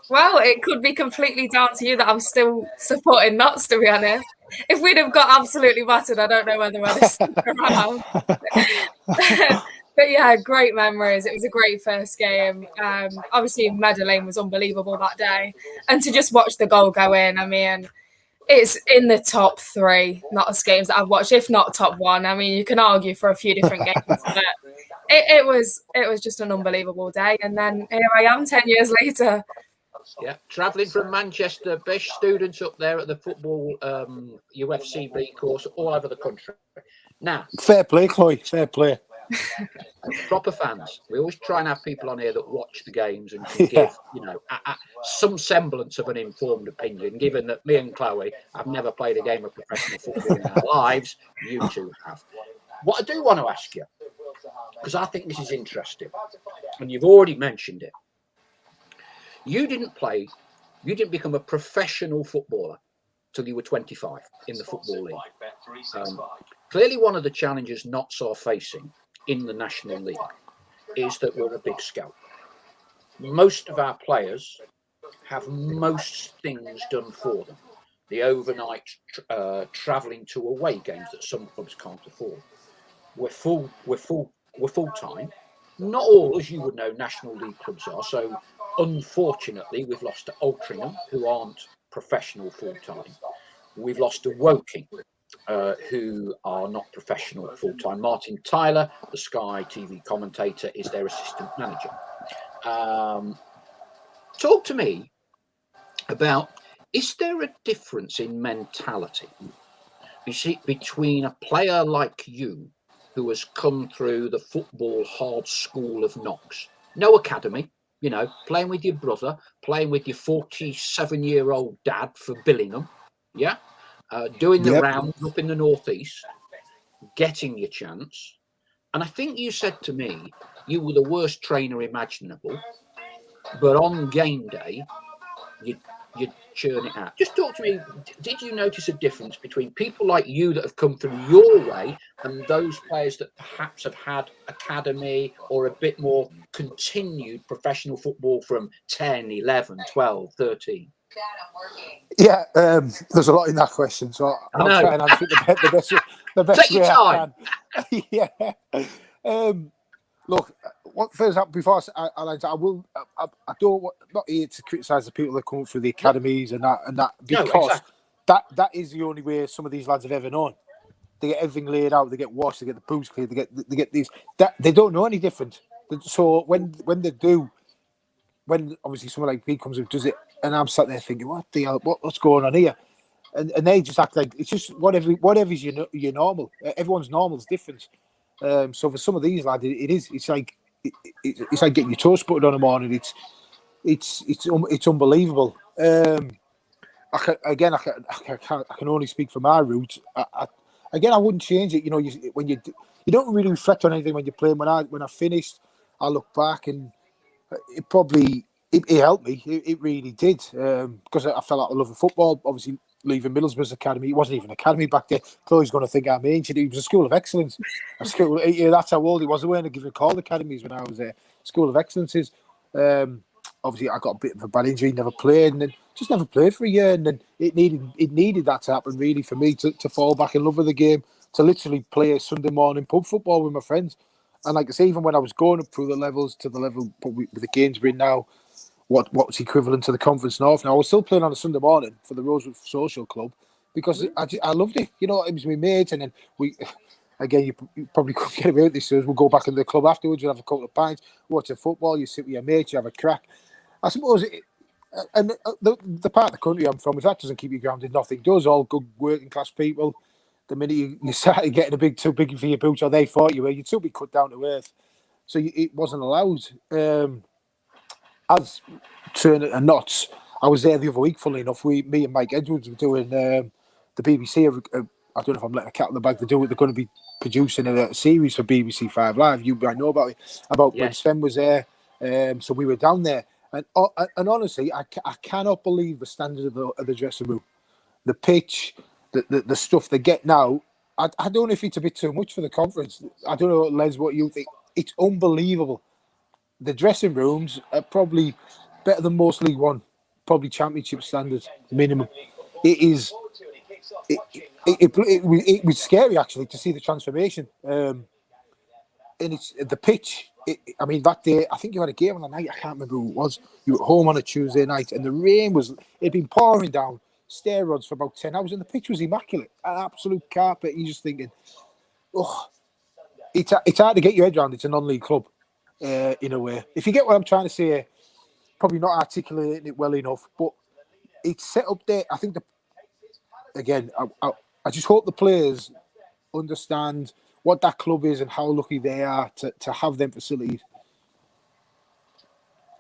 Well, it could be completely down to you that I'm still supporting Notts, to be honest. If we'd have got absolutely battered, I don't know whether we'd stick around. But yeah, great memories. It was a great first game. Obviously, Meadow Lane was unbelievable that day. And to just watch the goal go in, I mean, it's in the top 3 Notts games that I've watched, if not top 1. I mean, you can argue for a few different games, but it was just an unbelievable day. And then here I am 10 years later. Yeah, travelling from Manchester, Bish, students up there at the football UFCB course all over the country. Now, fair play, Chloe. Fair play. Proper fans. We always try and have people on here that watch the games and can give, some semblance of an informed opinion. Given that me and Chloe have never played a game of professional football in our lives, you two have. What I do want to ask you, because I think this is interesting, and you've already mentioned it. You didn't become a professional footballer till you were 25 in the Football League. Clearly, one of the challenges Notts are facing in the National League is that we're a big scout. Most of our players have most things done for them. The overnight travelling to away games that some clubs can't afford. We're full time. Not all, as you would know, National League clubs are. So, unfortunately, we've lost to Altrincham, who aren't professional full time. We've lost to Woking, who are not professional full time. Martin Tyler, the Sky TV commentator, is their assistant manager. Talk to me about, is there a difference in mentality between a player like you, who has come through the football hard school of Knox, no academy, playing with your brother, playing with your 47-year-old dad for Billingham, doing the rounds up in the northeast, getting your chance. And I think you said to me you were the worst trainer imaginable, but on game day, you'd churn it out. Just talk to me. Did you notice a difference between people like you that have come through your way and those players that perhaps have had academy or a bit more continued professional football from 10, 11, 12, 13? Yeah, there's a lot in that question, so I'll try and answer it the best way I can. Yeah. Look, what first up before I don't not here to criticise the people that come up through the academies and that because that is the only way some of these lads have ever known. They get everything laid out, they get washed, they get the boots cleared, they get these that they don't know any different. So when they do, when obviously someone like me comes and does it, and I'm sat there thinking, what the hell, what's going on here? And they just act like it's just whatever's your normal. Everyone's normal is different. So for some of these lads, it's like getting your toast buttered on a morning. It's unbelievable. I can only speak for my roots. I wouldn't change it. When you don't really reflect on anything when you're playing. When I finished, I look back and it probably helped me. It really did because I fell out of love of football. Obviously, leaving Middlesbrough's academy, it wasn't even an academy back then. Chloe's going to think I'm ancient. It was a school of excellence. That's how old it was. They weren't even called academies when I was there. School of excellences. Obviously, I got a bit of a bad injury, never played, and then just never played for a year. And then it needed that to happen really for me to fall back in love with the game, to literally play a Sunday morning pub football with my friends. And like I say, even when I was going up through the levels to the level with the Gainsbury now, what's equivalent to the Conference North now, I was still playing on a Sunday morning for the Rosewood Social Club because I loved it. It was my mates, and then again, you probably couldn't get away with this. So we'll go back into the club afterwards, we'll have a couple of pints, watch the football, you sit with your mates, you have a crack. I suppose, and the part of the country I'm from, if that doesn't keep you grounded, nothing does. All good working class people. The minute you started getting too big for your boots, or they thought you were, you'd still be cut down to earth. So it wasn't allowed. As Turner and Notts, I was there the other week, funnily enough. Me and Mike Edwards were doing the BBC. I don't know if I'm letting a cat in the bag to do it. They're going to be producing a series for BBC 5 Live. I know about it, when Sven was there. So we were down there. And honestly, I cannot believe the standard of the dressing room. The pitch, the stuff they get now. I don't know if it's a bit too much for the conference. I don't know, Les, what you think. It's unbelievable. The dressing rooms are probably better than most League One, probably Championship standards minimum. It is. It was scary actually to see the transformation. And it's the pitch. That day I think you had a game on the night. I can't remember who it was. You were at home on a Tuesday night, and the rain it'd been pouring down, stair rods for about 10 hours, and the pitch was immaculate, an absolute carpet. You're just thinking, it's hard to get your head around. It's a non-league club. In a way, if you get what I'm trying to say, probably not articulating it well enough, but it's set up there. I think I just hope the players understand what that club is and how lucky they are to have them facilities.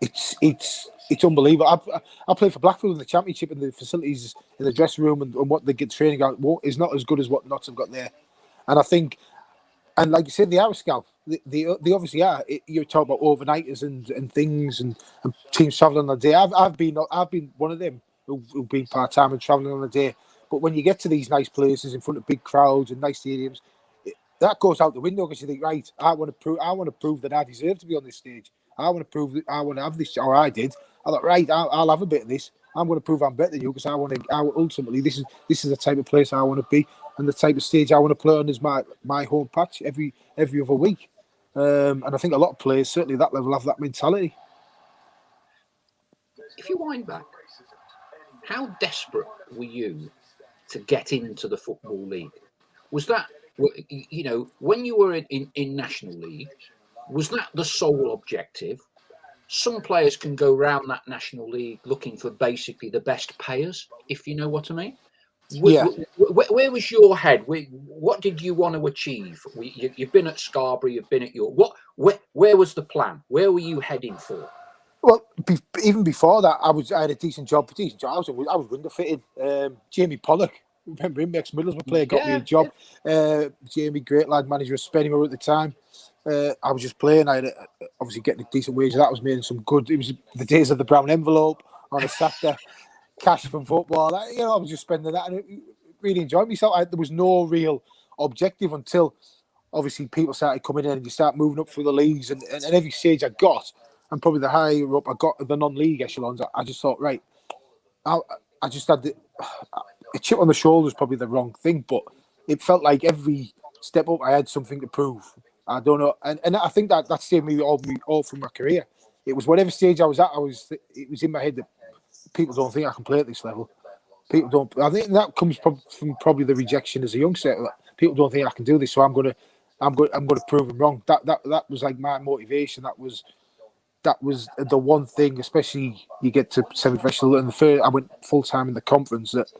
It's unbelievable. I played for Blackpool in the Championship, and the facilities in the dressing room and what they get training out is not as good as what Notts have got there. And I think, and like you said, they are a scalp. They obviously are. You're talking about overnighters and things and teams travelling on a day. I've been one of them who've been part time and travelling on a day. But when you get to these nice places in front of big crowds and nice stadiums, that goes out the window because you think, right, I want to prove that I deserve to be on this stage. I want to prove that I want to have this, or I did. I thought, right, I'll have a bit of this. I'm going to prove I'm better than you because ultimately this is the type of place I want to be and the type of stage I want to play on is my home patch every other week. And I think a lot of players, certainly at that level, have that mentality. If you wind back, how desperate were you to get into the Football League? Was that, when you were in National League, was that the sole objective? Some players can go round that National League looking for basically the best payers, if you know what I mean. Yeah. Where was your head? What did you want to achieve? You've been at Scarborough, you've been at York. Where was the plan? Where were you heading for? Well, even before that, I had a decent job. I was window fitting. Jamie Pollock, remember him, ex-Middlesbrough player, got me a job. Jamie, great lad, manager of Spennymoor at the time. I was just playing. I had obviously getting a decent wage. That was making some good. It was the days of the brown envelope on a Saturday, cash from football. I was just spending that and really enjoyed myself. There was no real objective until obviously people started coming in and you start moving up through the leagues. And every stage I got, and probably the higher up I got the non-league echelons, I just thought, right, I just had a chip on the shoulder is probably the wrong thing, but it felt like every step up I had something to prove. I don't know, and I think that saved me all from my career. It was whatever stage I was at. It was in my head that people don't think I can play at this level. People don't. I think that comes from probably the rejection as a youngster. People don't think I can do this, so I'm going to prove them wrong. That was like my motivation. That was the one thing, especially you get to semi-professional and the third. I went full time in the conference. That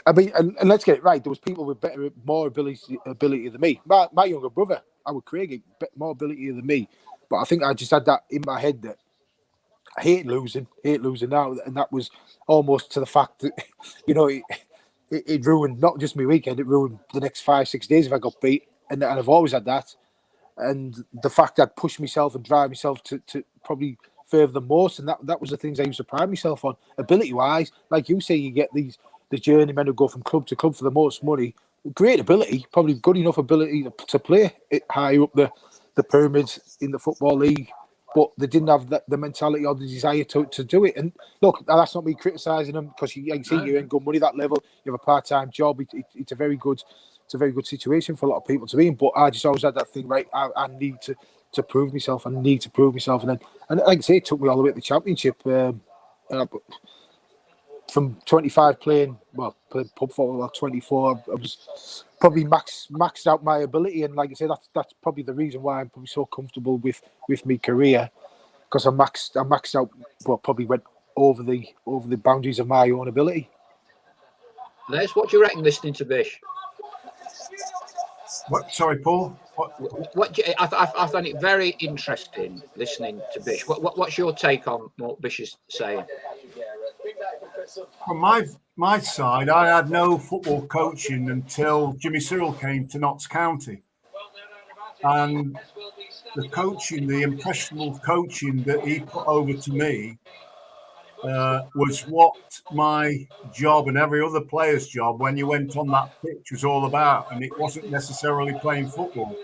I mean, and let's get it right. There was people with more ability than me. My younger brother, Howard Craig, more ability than me. But I think I just had that in my head that I hate losing now, and that was almost to the fact that it ruined not just my weekend, it ruined the next 5-6 days if I got beat, and I've always had that. And the fact I'd push myself and drive myself to probably further than most, and that was the things I used to pride myself on, ability wise. Like you say, you get the journeymen who go from club to club for the most money. Great ability, probably good enough ability to play it higher up the pyramids in the Football League, but they didn't have the mentality or the desire to do it. And look, that's not me criticising them because you earn good money at that level. You have a part-time job. It's a very good situation for a lot of people to be in. But I just always had that thing, right? I need to prove myself. I need to prove myself, and like I say, it took me all the way to the Championship. From 25 playing pub football at 24, I was probably maxed out my ability, and like I say, that's probably the reason why I'm probably so comfortable with my career, because I maxed out. Well, probably went over the boundaries of my own ability. Les, what do you reckon listening to Bish? What? Sorry, Paul. What I found it very interesting listening to Bish. What's your take on what Bish is saying? From my side, I had no football coaching until Jimmy Cyril came to Notts County, and the impressionable coaching that he put over to me was what my job and every other player's job when you went on that pitch was all about. And it wasn't necessarily playing football.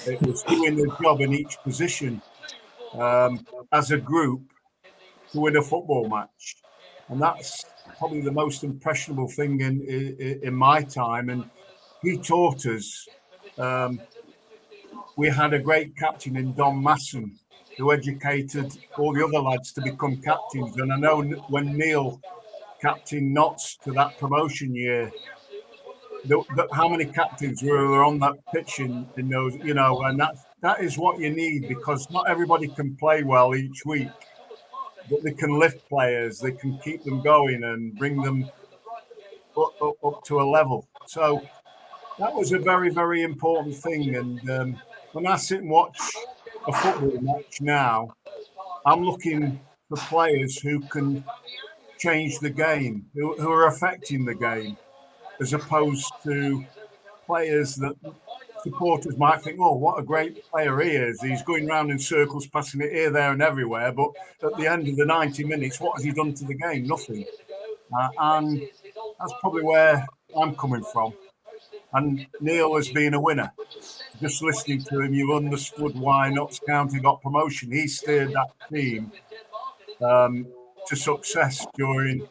It was doing the job in each position as a group to win a football match. And that's probably the most impressionable thing in my time. And he taught us. We had a great captain in Don Masson, who educated all the other lads to become captains. And I know when Neil captained Notts to that promotion year, how many captains were on that pitch in those, and that is what you need, because not everybody can play well each week, but they can lift players, they can keep them going and bring them up to a level. So that was a very, very important thing. And when I sit and watch a football match now, I'm looking for players who can change the game, who are affecting the game, as opposed to players that supporters might think, oh, what a great player he is. He's going round in circles, passing it here, there and everywhere. But at the end of the 90 minutes, what has he done to the game? Nothing. And that's probably where I'm coming from. And Neil has been a winner. Just listening to him, you've understood why Notts County got promotion. He steered that team to success during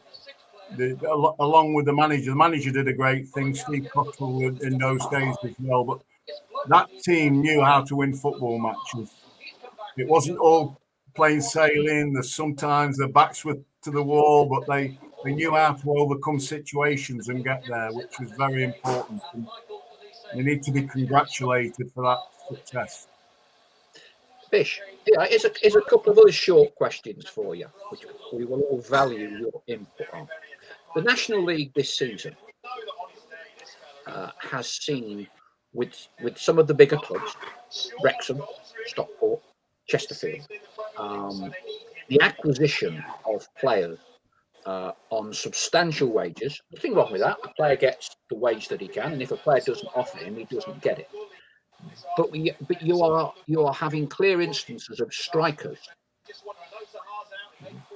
along with the manager. The manager did a great thing, Steve Cottrell, in those days as well. But that team knew how to win football matches. It wasn't all plain sailing. Sometimes their backs were to the wall, but they knew how to overcome situations and get there, which was very important. And they need to be congratulated for that success. Bish, here's a couple of other short questions for you, which we will all value your input on. The National League this season has seen, with some of the bigger clubs, Wrexham, Stockport, Chesterfield, the acquisition of players on substantial wages. Nothing wrong with that. A player gets the wage that he can, and if a player doesn't offer him, he doesn't get it. But you are having clear instances of strikers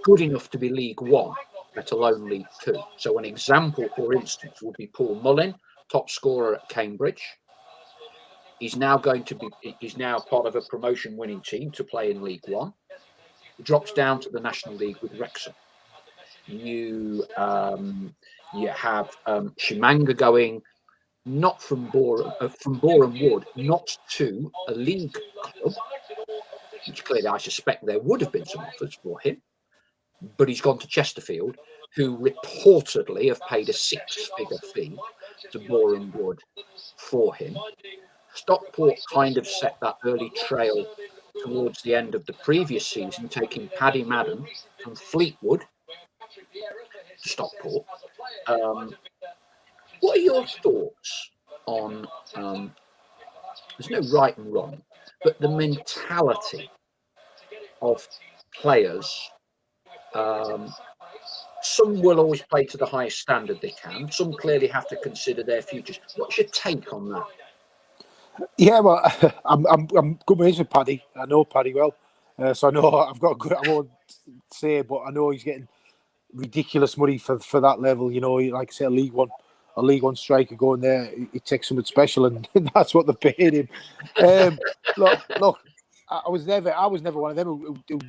good enough to be League One, let alone League Two. So an example, for instance, would be Paul Mullin, top scorer at Cambridge. He's now part of a promotion-winning team to play in League One. He drops down to the National League with Wrexham. You have Shimanga going not from Boreham Wood, not to a league club, which clearly I suspect there would have been some offers for him, but he's gone to Chesterfield, who reportedly have paid a 6-figure fee to Boreham Wood for him. Stockport kind of set that early trail towards the end of the previous season, taking Paddy Madden from Fleetwood to Stockport. What are your thoughts on, there's no right and wrong, but the mentality of players? Some will always play to the highest standard they can. Some clearly have to consider their futures. What's your take on that? Yeah, well, I'm good mates with Paddy. I know Paddy well, so I know I've got good. I won't say, but I know he's getting ridiculous money for that level. You know, like I say, a League One striker going there, it takes something special, and that's what they're paying him. Look, I was never one of them who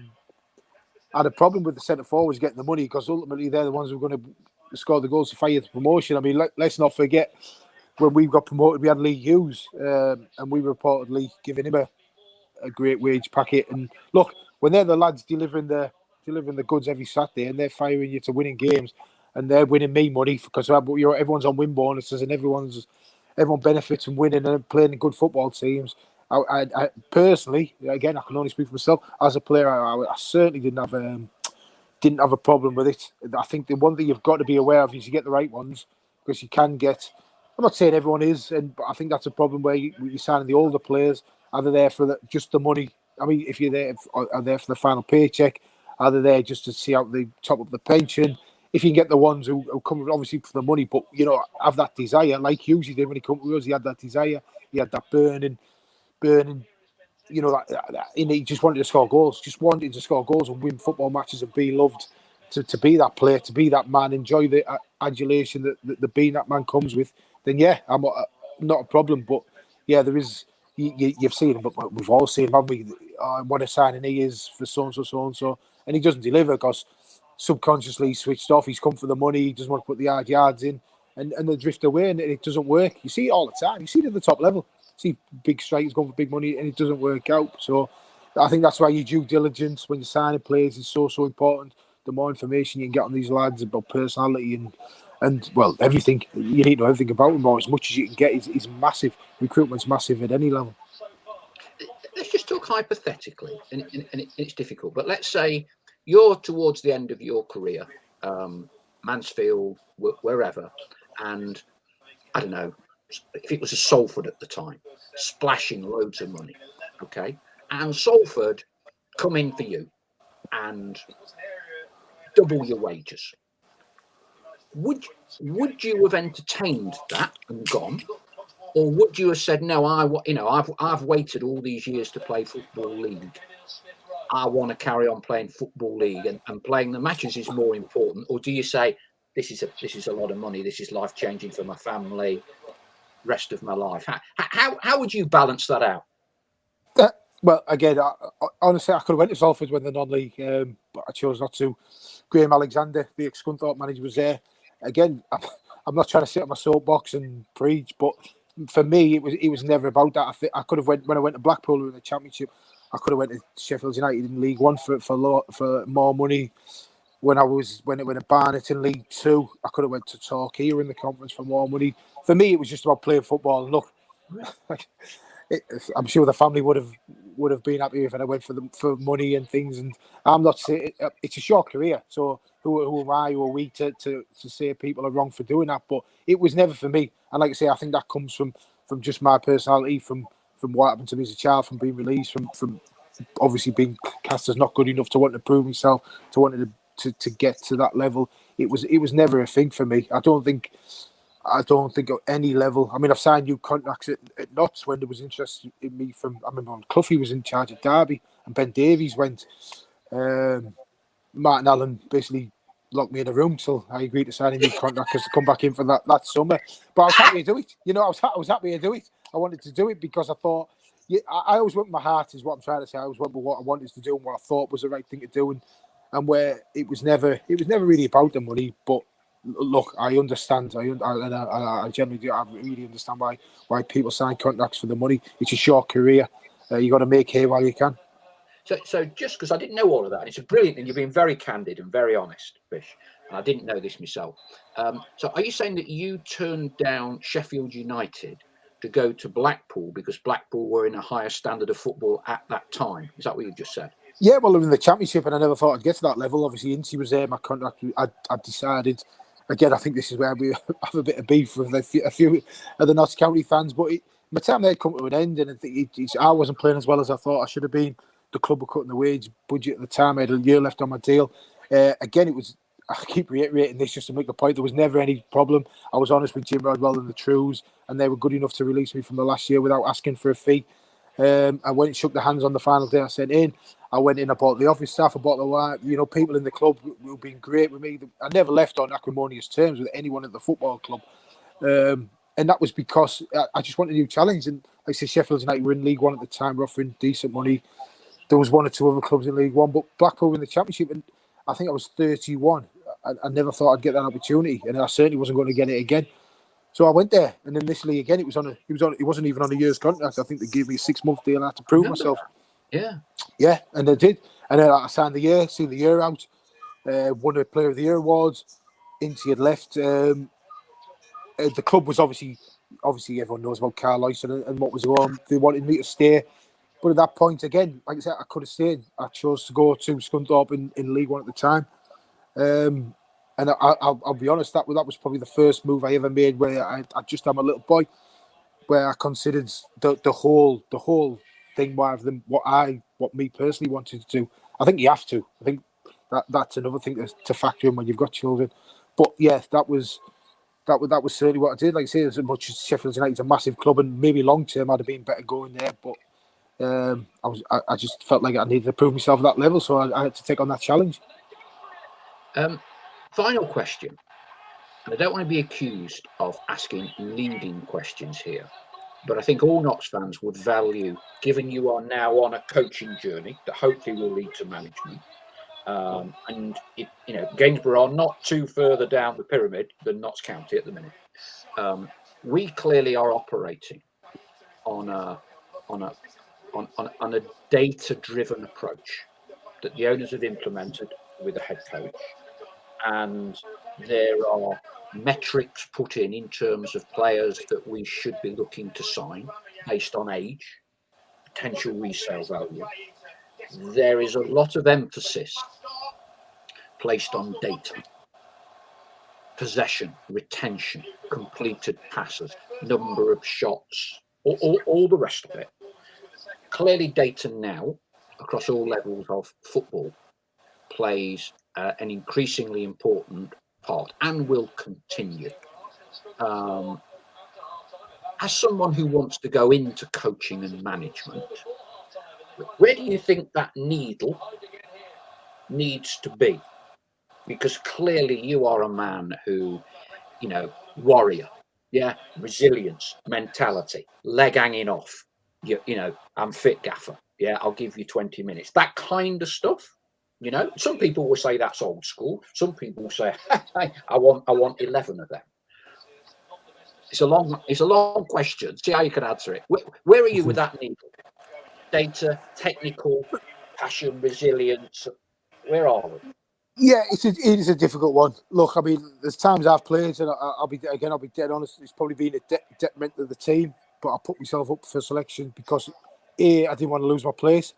had a problem with the centre forwards getting the money, because ultimately they're the ones who are going to score the goals to fight the promotion. I mean, let's not forget, when we got promoted, we had Lee Hughes, and we were reportedly giving him a great wage packet. And look, when they're the lads delivering the goods every Saturday, and they're firing you to winning games, and they're winning me money because everyone's on win bonuses, and everyone benefits from winning and playing in good football teams. I personally, again, I can only speak for myself. As a player, I certainly didn't have a problem with it. I think the one thing you've got to be aware of is you get the right ones, because you can get. I'm not saying everyone is, but I think that's a problem where you're signing the older players. Are they there for just the money? I mean, if you're there, are there for the final paycheck? Are they there just to see out the top of the pension? If you can get the ones who come obviously for the money, but have that desire, like Hughes did when he came to us, he had that desire, he had that burning. He just wanted to score goals, and win football matches and be loved, to be that player, to be that man, enjoy the adulation that the being that man comes with. Then yeah, I'm not a problem. But yeah, there is. You've seen him, but we've all seen him, haven't we? What a signing he is for so and so, and he doesn't deliver because subconsciously he's switched off. He's come for the money. He doesn't want to put the hard yards in, and they drift away, and it doesn't work. You see it all the time. You see it at the top level. You see big strikers going for big money, and it doesn't work out. So I think that's why your due diligence when you're signing players is so important. The more information you can get on these lads about personality and well, everything, you need to know everything about them, or as much as you can get is massive. Recruitment's massive at any level. Let's just talk hypothetically, and it's difficult, but let's say you're towards the end of your career, Mansfield, wherever, and I don't know, if it was a Salford at the time, splashing loads of money, okay, and Salford come in for you and double your wages, would you have entertained that and gone, or would you have said, no, I've waited all these years to play Football League. I want to carry on playing Football League, and playing the matches is more important? Or do you say, this is a lot of money, this is life changing for my family, rest of my life? How would you balance that out? Well, again, honestly, I could have went to Salford when the non-league, but I chose not to. Graham Alexander, the ex-Scunthorpe manager, was there. Again, I'm not trying to sit on my soapbox and preach, but for me, it was never about that. I could have went when I went to Blackpool in the Championship. I could have went to Sheffield United in League One for more money. When it went to Barnet in League Two, I could have went to Torquay in the Conference for more money. For me, it was just about playing football. And look, I'm sure the family would have been happy if I went for money and things. And I'm not saying it's a short career, so who am I or we to say people are wrong for doing that? But it was never for me. And like I say, I think that comes from just my personality, from what happened to me as a child, from being released, from obviously being cast as not good enough to want to prove myself, to want to get to that level. It was never a thing for me. I don't think at any level. I mean, I've signed new contracts at Notts when there was interest in me I remember when Cloughie was in charge of Derby and Ben Davies went. Martin Allen basically locked me in a room till I agreed to sign a new contract because to come back in for that summer. But I was happy to do it. You know, I was happy to do it. I wanted to do it because I thought, I always went with my heart, is what I'm trying to say. I always went with what I wanted to do and what I thought was the right thing to do, and where it was never really about the money. But look, I understand. I generally do. I really understand why people sign contracts for the money. It's a short career. You got to make hay while you can. So just because I didn't know all of that, and it's a brilliant thing. You've been very candid and very honest, Bish. And I didn't know this myself. So are you saying that you turned down Sheffield United to go to Blackpool because Blackpool were in a higher standard of football at that time? Is that what you just said? Yeah, well, in the Championship, and I never thought I'd get to that level. Obviously, Ince was there. My contract, I decided. Again, I think this is where we have a bit of beef with a few of the Notts County fans. But my time there had come to an end, and I wasn't playing as well as I thought I should have been. The club were cutting the wage budget at the time. I had a year left on my deal. Again, I keep reiterating this just to make the point, there was never any problem. I was honest with Jim Rodwell and the Trues, and they were good enough to release me from the last year without asking for a fee. I went and shook the hands on the final day I sent in. I went in, I bought the office staff, I bought the wife, people in the club who've been great with me. I never left on acrimonious terms with anyone at the football club. And that was because I just wanted a new challenge. And like I said, Sheffield United were in League One at the time, were offering decent money. There was one or two other clubs in League One, but Blackpool were in the Championship, and I think I was 31. I never thought I'd get that opportunity, and I certainly wasn't going to get it again. So I went there, and initially again, it wasn't even on a year's contract. I think they gave me a 6-month deal. I had to prove myself. Yeah, and I did, and then I signed seen the year out, won the Player of the Year awards. Ince had left. The club was obviously everyone knows about Carl Oyson and what was going on. They wanted me to stay. But at that point, again, like I said, I could have stayed. I chose to go to Scunthorpe in League One at the time. And I'll be honest, that was probably the first move I ever made where I just am a little boy, where I considered the whole thing rather than what me personally wanted to do. I think you have to. I think that's another thing to factor in when you've got children. But yeah, that was certainly what I did. Like I say, as much as Sheffield United's a massive club, and maybe long term I'd have been better going there, but I just felt like I needed to prove myself at that level, so I had to take on that challenge. Final question, and I don't want to be accused of asking leading questions here, but I think all Notts fans would value, given you are now on a coaching journey that hopefully will lead to management, and Gainsborough are not too further down the pyramid than Notts County at the minute. We clearly are operating on a data-driven approach that the owners have implemented with the head coach, and there are metrics put in terms of players that we should be looking to sign based on age, potential resale value. There is a lot of emphasis placed on data. possession, retention, completed passes, number of shots, all the rest of it. Clearly, data now, across all levels of football, plays an increasingly important part and will continue. As someone who wants to go into coaching and management, where do you think that needle needs to be? Because clearly you are a man who, warrior, resilience, mentality, leg hanging off, I'm fit, gaffer. Yeah, I'll give you 20 minutes. That kind of stuff. Some people will say that's old school. Some people will say, hey, I want 11 of them. It's a long question. See how you can answer it. Where are you with that needle? Data, technical, passion, resilience. Where are we? Yeah, it is a difficult one. Look, I mean, there's times I've played, and I'll be dead honest. It's probably been a detriment to the team, but I put myself up for selection because A, I didn't want to lose my place,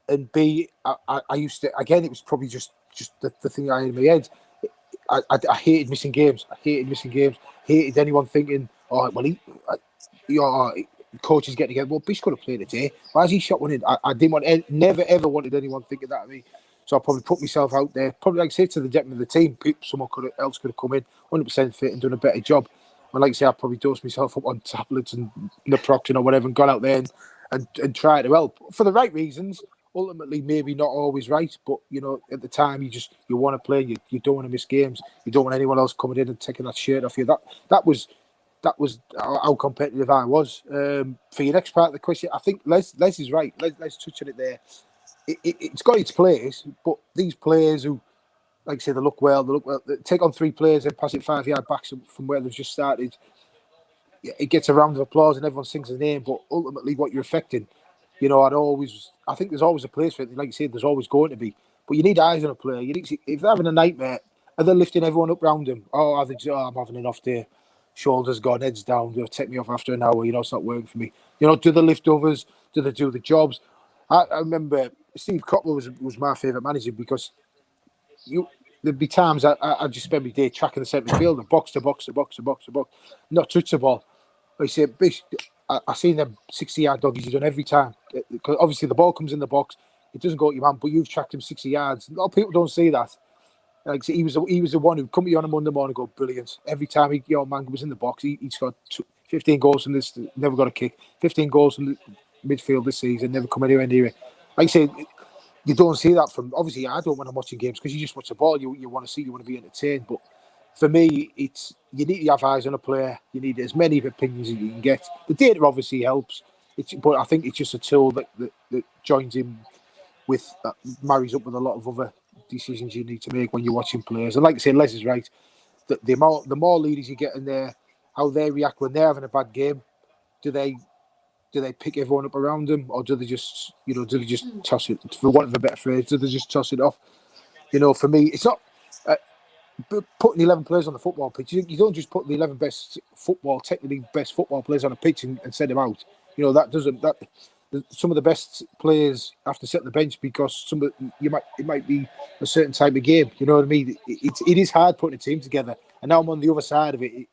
and B, I used to. Again, it was probably just the thing I had in my head. I hated missing games. Hated anyone thinking, oh, well, coach is getting together. Well, Bish could have played today. Why has he shot one in? I didn't want, never ever wanted anyone thinking that of me. So I probably put myself out there. Probably, like I say, to the depth of the team, someone else could have come in, 100% fit and done a better job. And like I say, I probably dosed myself up on tablets and naproxen or whatever and gone out there and tried to help for the right reasons. Ultimately, maybe not always right, but at the time, you want to play. You don't want to miss games. You don't want anyone else coming in and taking that shirt off you. That was how competitive I was. For your next part of the question, I think Les is right. Let's touch on it there. It's got its players, but these players who, like I say, they look well. They take on 3 players and pass it 5 yard back from where they've just started. It gets a round of applause and everyone sings his name, but ultimately, what you're affecting. I think there's always a place for it. Like you said, there's always going to be. But you need eyes on a player. If they're having a nightmare, are they lifting everyone up round them? I'm having an off day. Shoulders gone, heads down. They'll take me off after an hour. It's not working for me. Do they lift others? Do they do the jobs? I remember Steve Cottler was my favourite manager because there'd be times I just spend my day tracking the centre fielder, box to box, not touch the ball. I said, Bish, I seen them 60-yard doggies you've done every time. Because obviously the ball comes in the box, it doesn't go at your man, but you've tracked him 60 yards. A lot of people don't see that. Like he was the one who'd come to you on a Monday morning and go, brilliant. Every time your man was in the box, he's got 15 goals from this, never got a kick. 15 goals from the midfield this season, never come anywhere near it. Like I said, you don't see that from, obviously I don't when I'm watching games because you just watch the ball, you want to see, you want to be entertained. But for me, you need to have eyes on a player. You need as many opinions as you can get. The data obviously helps, but I think it's just a tool that joins in with, marries up with a lot of other decisions you need to make when you're watching players. And like I say, Les is right. The more leaders you get in there, how they react when they're having a bad game, do they pick everyone up around them, or do they just toss it, for want of a better phrase, do they just toss it off? For me, it's not putting 11 players on the football pitch. You don't just put the 11 technically best football players on a pitch and send them out. Some of the best players have to sit on the bench because it might be a certain type of game. You know what I mean? It is hard putting a team together, and now I'm on the other side of it.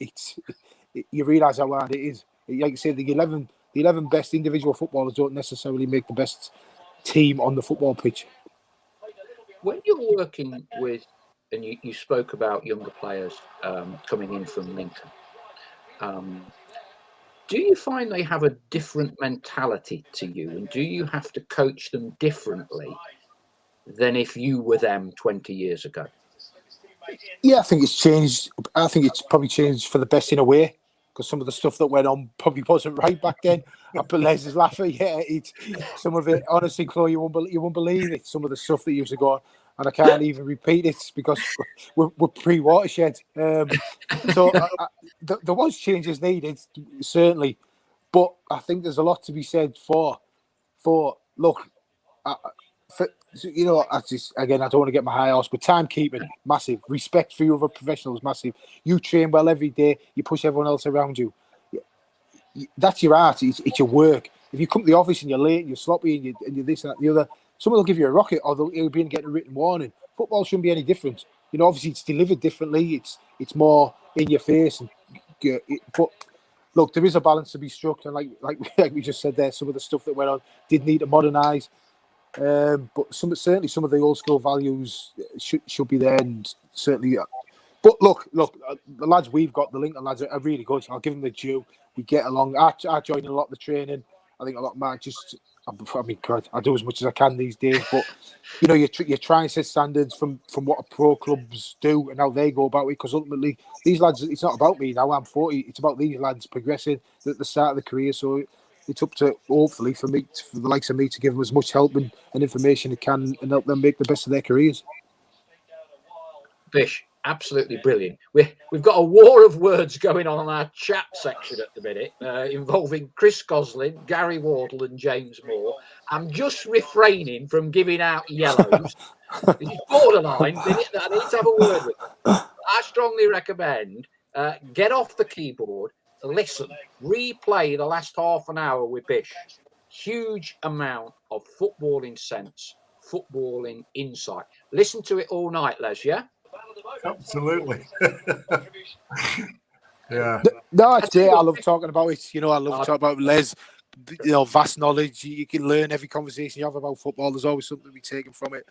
You realise how hard it is. Like you said, the 11 best individual footballers don't necessarily make the best team on the football pitch. When you're working with, and you spoke about younger players coming in from Lincoln, do you find they have a different mentality to you, and do you have to coach them differently than if you were them 20 years ago? Yeah, I think it's changed. I think it's probably changed for the best in a way, because some of the stuff that went on probably wasn't right back then. I put Les is laughing. Yeah, some of it, honestly, Chloe, you won't believe it. Some of the stuff that used to go on, and I can't even repeat it because we're pre-watershed. So there was changes needed, certainly, but I think there's a lot to be said for look. Again, I don't want to get my high horse, but timekeeping, massive. Respect for your other professionals, massive. You train well every day. You push everyone else around you. That's your art. It's your work. If you come to the office and you're late and you're sloppy and you're this and that and the other, someone will give you a rocket, or you'll be getting a written warning. Football shouldn't be any different. You know, obviously it's delivered differently. It's more in your face, but look, there is a balance to be struck, and like we just said there, some of the stuff that went on did need to modernise. But certainly some of the old school values should be there, and certainly. But look, the lads we've got, the Lincoln lads, are really good. I'll give them the due. We get along. I join in a lot of the training. I think a lot of mine God, I do as much as I can these days. But you know, you're trying to set standards from what pro clubs do and how they go about it. Because ultimately, these lads, it's not about me now. I'm 40. It's about these lads progressing at the start of the career. So it's up to, hopefully, for the likes of me to give them as much help and information as can and help them make the best of their careers. Bish, absolutely brilliant. We've got a war of words going on our chat section at the minute, involving Chris Goslin, Gary Wardle and James Moore. I'm just refraining from giving out yellows. This is borderline. I need to have a word with them. I strongly recommend get off the keyboard, listen, replay the last half an hour with Bish. Huge amount of footballing sense, footballing insight. Listen to it all night, Les, yeah? Absolutely. Yeah. No, it's great. I love talking about it. You know, I love talking about Les. You know, vast knowledge. You can learn every conversation you have about football. There's always something to be taken from it.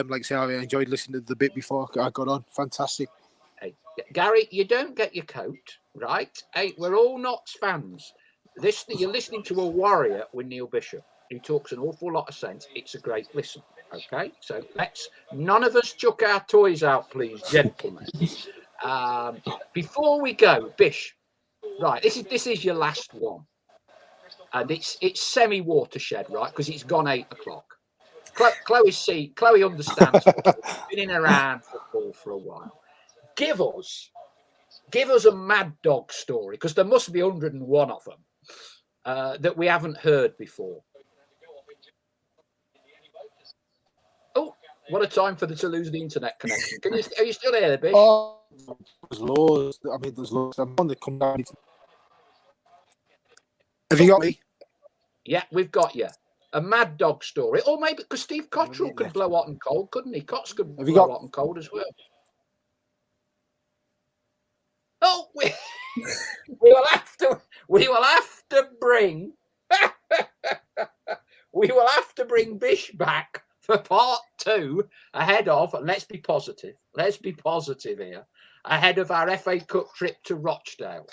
Like I say, I enjoyed listening to the bit before I got on. Fantastic. Hey, Gary, you don't get your coat, right? Hey, we're all Notts fans. You're listening to a warrior with Neal Bishop, who talks an awful lot of sense. It's a great listen. Okay, so none of us chuck our toys out, please, gentlemen. Before we go, Bish, right? This is your last one, and it's semi-watershed, right? Because it's gone 8 o'clock. Chloe understands football, been in around football for a while. Give us a mad dog story, because there must be 101 of them that we haven't heard before. Oh, what a time for them to lose the internet connection. Are you still there, Bish? Oh, there's loads. I mean, there's loads. I'm on the come down. Have you got me? Yeah, we've got you. A mad dog story. Or maybe because Steve Cottrell could blow hot and cold, couldn't he? Cots could blow hot and cold as well. Oh, we will have to bring we will have to bring Bish back for part 2 ahead of, and let's be positive here, ahead of our FA Cup trip to Rochdale.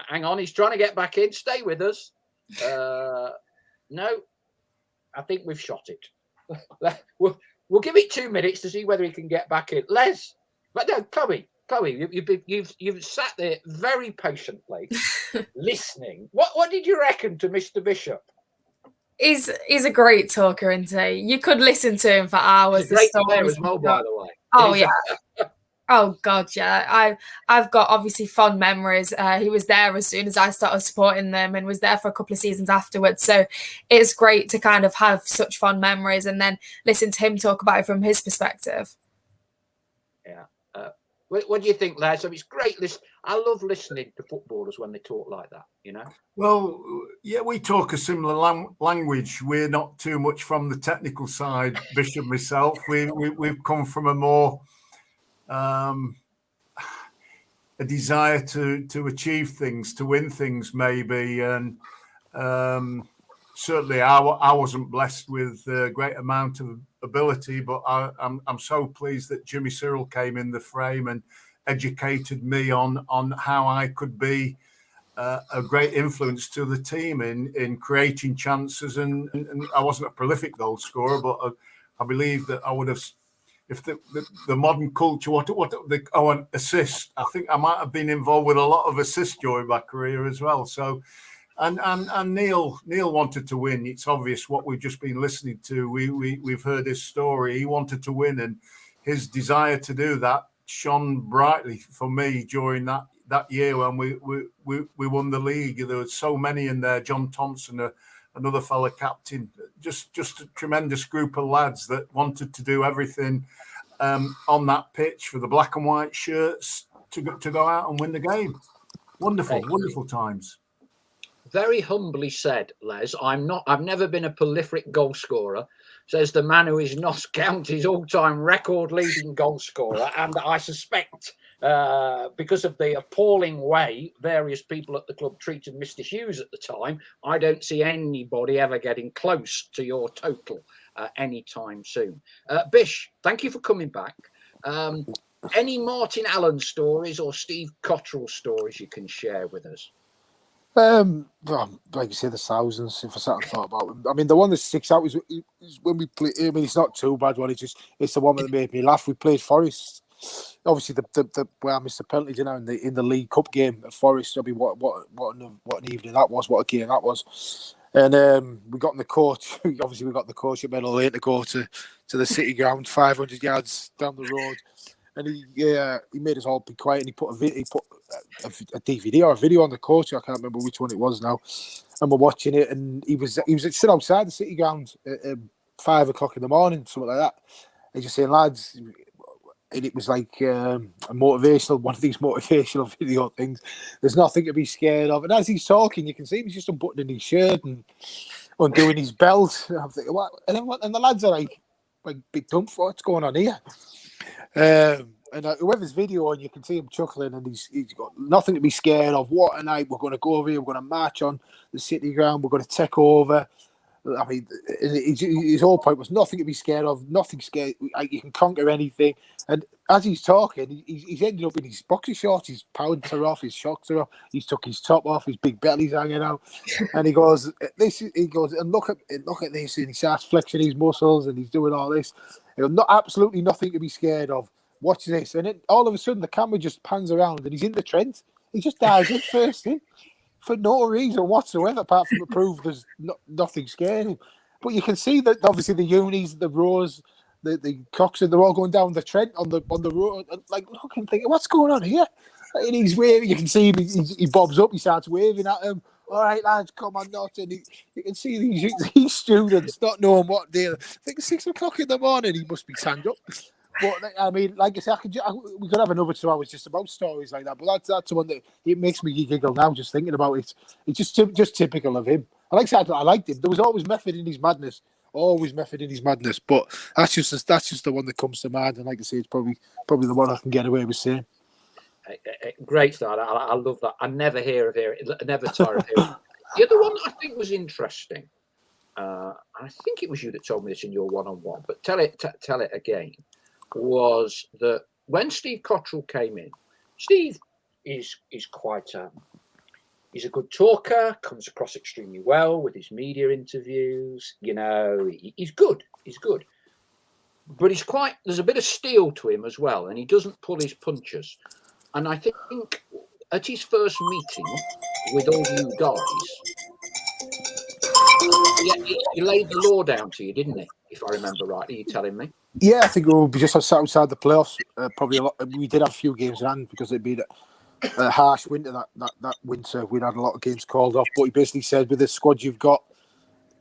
Hang on, he's trying to get back in. Stay with us. No, I think we've shot it. We'll give it 2 minutes to see whether he can get back in. Les, but no, Chloe, you've sat there very patiently listening. What did you reckon to Mr. Bishop? He's a great talker, isn't he? You could listen to him for hours. He's a great player as well, by the way. Oh yeah. Oh God, yeah. I've got obviously fond memories. He was there as soon as I started supporting them, and was there for a couple of seasons afterwards. So it's great to kind of have such fond memories and then listen to him talk about it from his perspective. Yeah. What do you think, Les? I mean, it's great. I love listening to footballers when they talk like that, you know? Well, yeah, we talk a similar language. We're not too much from the technical side, Bish and myself. We've come from a more a desire to achieve things, to win things, maybe. And certainly I wasn't blessed with a great amount of ability, but I'm so pleased that Jimmy Cyril came in the frame and educated me on how I could be a great influence to the team in creating chances. And I wasn't a prolific goal scorer, but I believe that I would have, if the modern culture, an assist. I think I might have been involved with a lot of assists during my career as well. So, and Neal wanted to win. It's obvious what we've just been listening to. We've heard his story. He wanted to win, and his desire to do that shone brightly for me during that year when we won the league. There were so many in there. John Thompson, another fella captain, just a tremendous group of lads that wanted to do everything on that pitch for the black and white shirts to go out and win the game. Wonderful times. very humbly said, Les. I've never been a prolific goal scorer, says the man who is Notts County's all-time record-leading goal scorer, and I suspect because of the appalling way various people at the club treated Mr. Hughes at the time, I don't see anybody ever getting close to your total anytime soon. Bish, thank you for coming back. Any Martin Allen stories or Steve Cottrell stories you can share with us? Well, like you say, there's thousands. If I sat and thought about them, I mean, the one that sticks out is when we play. I mean, it's not too bad. One, it's the one that made me laugh. We played Forest. Obviously, the where I missed the penalty, you know, in the League Cup game at Forest. I mean, what an evening that was. What a game that was. And we got in the coach. Obviously, we got the coach medal late to go to the City Ground, 500 yards down the road. And he made us all be quiet. And he put a DVD or a video on the coach. I can't remember which one it was now. And we're watching it, and he was stood outside the City Ground at 5 o'clock in the morning, something like that. He's just saying, lads, and it was like one of these motivational video things. There's nothing to be scared of. And as he's talking, you can see he's just unbuttoning his shirt and undoing his belt. And I'm thinking, what? And the lads are like big dump for what's going on here. And whoever's videoing, you can see him chuckling, and he's got nothing to be scared of. What a night! We're going to go over here. We're going to march on the City Ground. We're going to take over. I mean, his whole point was nothing to be scared of. Nothing scared. You can conquer anything. And as he's talking, he's ended up in his boxer shorts. His pants are off. His shocks are off. He's took his top off. His big belly's hanging out. And he goes, and look at this. And he starts flexing his muscles, and he's doing all this. Absolutely nothing to be scared of. Watch this. And then all of a sudden, the camera just pans around, and he's in the Trent. He just dives in first in. For no reason whatsoever, apart from to prove there's nothing scared him. But you can see that obviously the unis, the rows, the Coxon, they're all going down the Trent on the road, and like looking, thinking, what's going on here? And he's waving. You can see him. He bobs up. He starts waving at him. All right, lads, come on, not. And you can see these students not knowing what they're. I think 6 o'clock in the morning. He must be stand up. But I mean, like I said, we could have another 2 hours just about stories like that. But that's the one that it makes me giggle now just thinking about it. It's just typical of him. And like I said, I liked him. There was always method in his madness. But that's just the one that comes to mind. And like I say, it's probably the one I can get away with saying. Great start. I love that. I never hear of it. I never tire of hearing. The other one that I think was interesting. I think it was you that told me this in your one-on-one, but tell it again. Was that when Steve Cottrell came in? Steve is quite he's a good talker, comes across extremely well with his media interviews. You know, he's good, but there's a bit of steel to him as well, and he doesn't pull his punches. And I think at his first meeting with all you guys, he laid the law down to you, didn't he? If I remember right, are you telling me? Yeah, I think we were just outside the playoffs. Probably a lot. We did have a few games in hand because it'd been a harsh winter. That winter, we'd had a lot of games called off. But he basically said, with the squad you've got,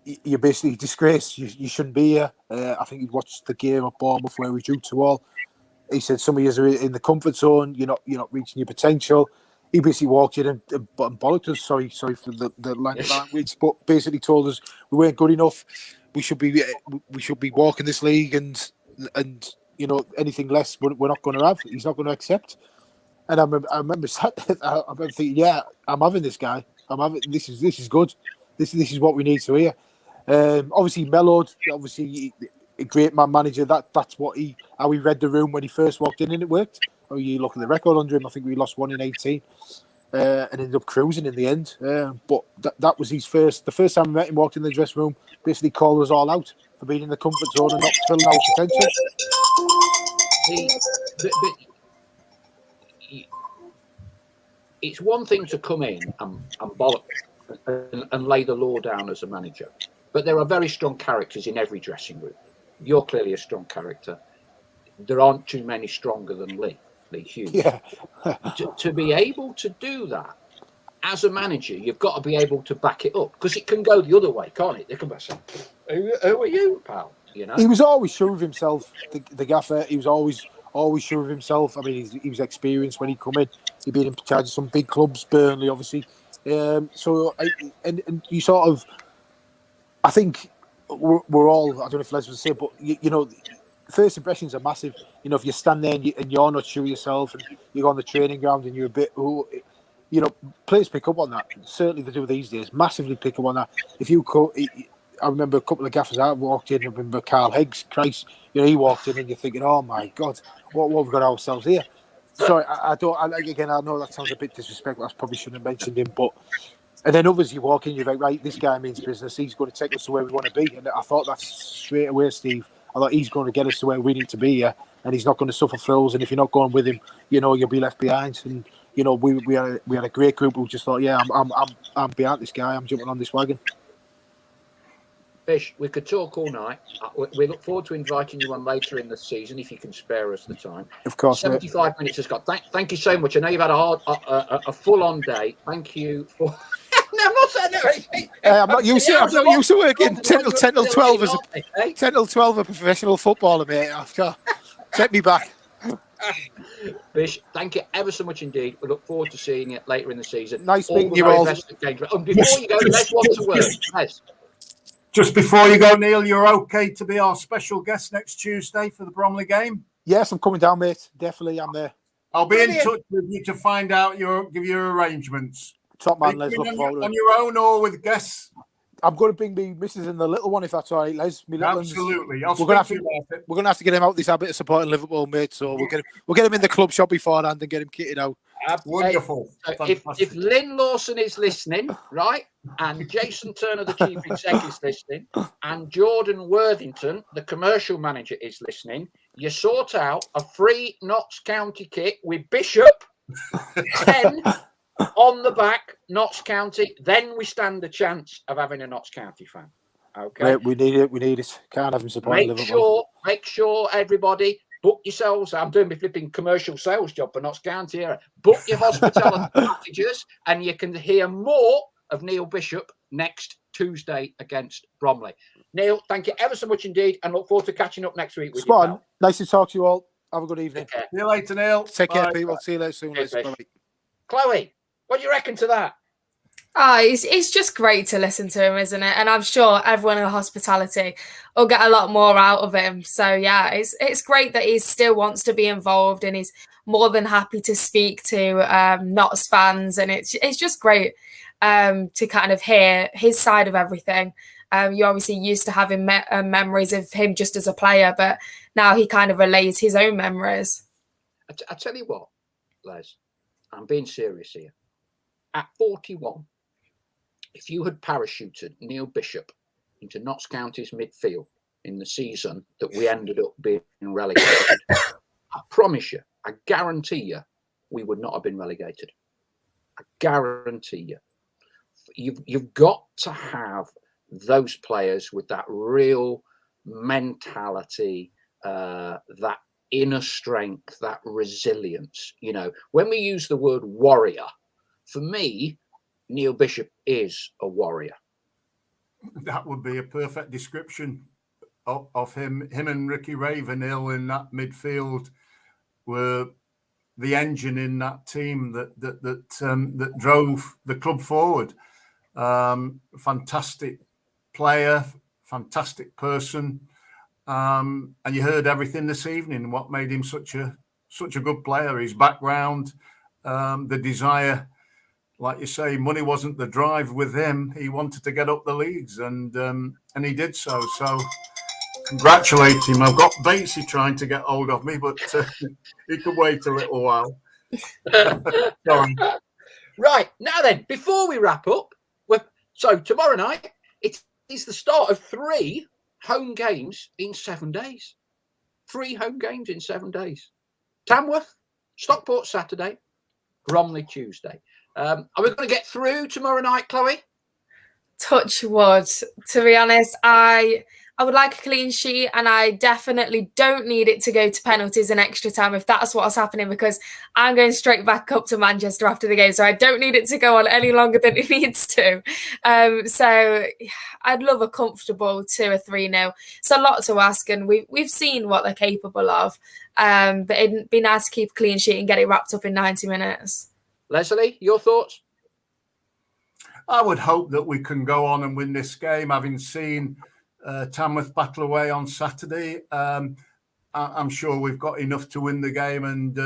you're basically disgraced. You shouldn't be here. I think he'd watched the game at Bournemouth where we drew 2-2. He said some of you are in the comfort zone. You're not reaching your potential. He basically walked in and bollocked us. Sorry for the language, but basically told us we weren't good enough. We should be walking this league, and you know, anything less we're not going to have. He's not going to accept. And I remember thinking, yeah, I'm having this guy. This is good. This is what we need to hear. Obviously mellowed. Obviously a great man manager. That's how he read the room when he first walked in, and it worked. Oh, you look at the record under him. I think we lost 1 in 18, and ended up cruising in the end. But that was the first time we met him. Walked in the dressing room, basically called us all out for being in the comfort zone and not filling our potential. It's one thing to come in and bollock and lay the law down as a manager, but there are very strong characters in every dressing room. You're clearly a strong character. There aren't too many stronger than Lee Hughes. Yeah. to be able to do that as a manager, you've got to be able to back it up, because it can go the other way, can't it? They can say, "Who are you, pal?" You know. He was always sure of himself. The gaffer. He was always sure of himself. I mean, he was experienced when he come in. He'd been in charge of some big clubs, Burnley, obviously. So and you sort of, I think we're all, I don't know if Les would say, but you know, first impressions are massive. You know, if you stand there and you're not sure yourself, and you go on the training ground and you're a bit, you know, players pick up on that. Certainly they do these days. Massively pick up on that. If you go, I remember a couple of gaffers I walked in. I remember Carl Higgs. Christ, you know, he walked in and you're thinking, oh my God, what have we got ourselves here? Sorry, I know that sounds a bit disrespectful. I probably shouldn't have mentioned him, but. And then others, you walk in, you're like, right, this guy means business. He's going to take us to where we want to be. And I thought that's straight away, Steve. I thought he's going to get us to where we need to be here, and he's not going to suffer frills. And if you're not going with him, you know, you'll be left behind. And you know, we had a great group who just thought, yeah, I'm behind this guy. I'm jumping on this wagon. Bish, we could talk all night. We look forward to inviting you on later in the season if you can spare us the time. Of course. 75 minutes has got. Thank you so much. I know you've had a full-on day. Thank you for. No, I'm not saying anything. I'm not used to working 10 till 12 as a 10 till 12 a professional footballer, mate. After take me back. Bish, thank you ever so much indeed. We look forward to seeing you later in the season. Nice speaking to you all. And before you go, let's want to work. Yes. Just before you go, Neil, you're okay to be our special guest next Tuesday for the Bromley game? Yes, I'm coming down, mate. Definitely, I'm there. I'll be in touch with you to find out give your arrangements. Top man, Les. On your own or with guests? I'm going to bring me missus and the little one, if that's all right, Les. Absolutely. We're going to have to get him out this habit of supporting Liverpool, mate. So we'll get him in the club shop beforehand and get him kitted out. Wonderful. If Lynn Lawson is listening, right, and Jason Turner, the chief exec, is listening, and Jordan Worthington, the commercial manager, is listening, you sort out a free Notts County kit with Bishop 10 on the back, Notts County. Then we stand a chance of having a Notts County fan. Okay, mate, we need it. Can't have him supporting Liverpool. Make sure everybody. Book yourselves. I'm doing my flipping commercial sales job for Notts County here. Book your hospitality packages, and you can hear more of Neil Bishop next Tuesday against Bromley. Neil, thank you ever so much indeed, and look forward to catching up next week with you. Spot on. Nice to talk to you all. Have a good evening. See you later, Neil. Take care, people. See you later soon. Chloe, what do you reckon to that? It's just great to listen to him, isn't it? And I'm sure everyone in the hospitality will get a lot more out of him. So yeah, it's great that he still wants to be involved, and he's more than happy to speak to Notts fans, and it's just great to kind of hear his side of everything. You obviously used to having memories of him just as a player, but now he kind of relays his own memories. I tell you what, Les, I'm being serious here. At 41, if you had parachuted Neil Bishop into Notts County's midfield in the season that we ended up being relegated, I promise you, I guarantee you, we would not have been relegated. I guarantee you. You've got to have those players with that real mentality, that inner strength, that resilience. You know, when we use the word warrior, for me, Neil Bishop is a warrior. That would be a perfect description of him. Him and Ricky Ravenhill in that midfield were the engine in that team that drove the club forward. Fantastic player, fantastic person, and you heard everything this evening. What made him such a good player? His background, the desire. Like you say, money wasn't the drive with him. He wanted to get up the leagues, and he did so. So, congratulate him. I've got Batesy trying to get hold of me, but he could wait a little while. Sorry. Right, now then, before we wrap up, so tomorrow night, it is the start of 3 home games in 7 days. 3 home games in 7 days. Tamworth, Stockport Saturday, Bromley Tuesday. Are we going to get through tomorrow night, Chloe? Touch wood. To be honest, I would like a clean sheet, and I definitely don't need it to go to penalties and extra time if that's what's happening, because I'm going straight back up to Manchester after the game, so I don't need it to go on any longer than it needs to. So I'd love a comfortable 2 or 3-0. It's a lot to ask, and we've seen what they're capable of, but it'd be nice to keep a clean sheet and get it wrapped up in 90 minutes. Leslie, your thoughts? I would hope that we can go on and win this game, having seen Tamworth battle away on Saturday. I'm sure we've got enough to win the game, and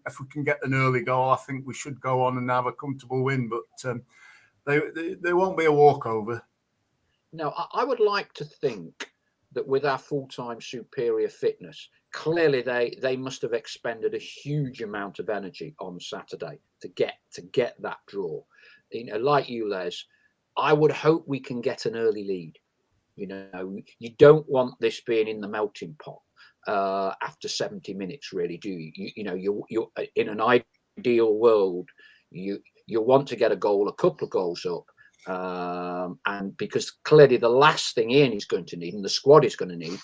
if we can get an early goal, I think we should go on and have a comfortable win. But they won't be a walkover. No, I would like to think that with our full-time superior fitness, clearly they must have expended a huge amount of energy on Saturday to get that draw. Like you, Les, I would hope we can get an early lead. You don't want this being in the melting pot after 70 minutes, really, do you? You're in an ideal world, you want to get a couple of goals up. And because clearly the last thing Ian is going to need, and the squad is going to need,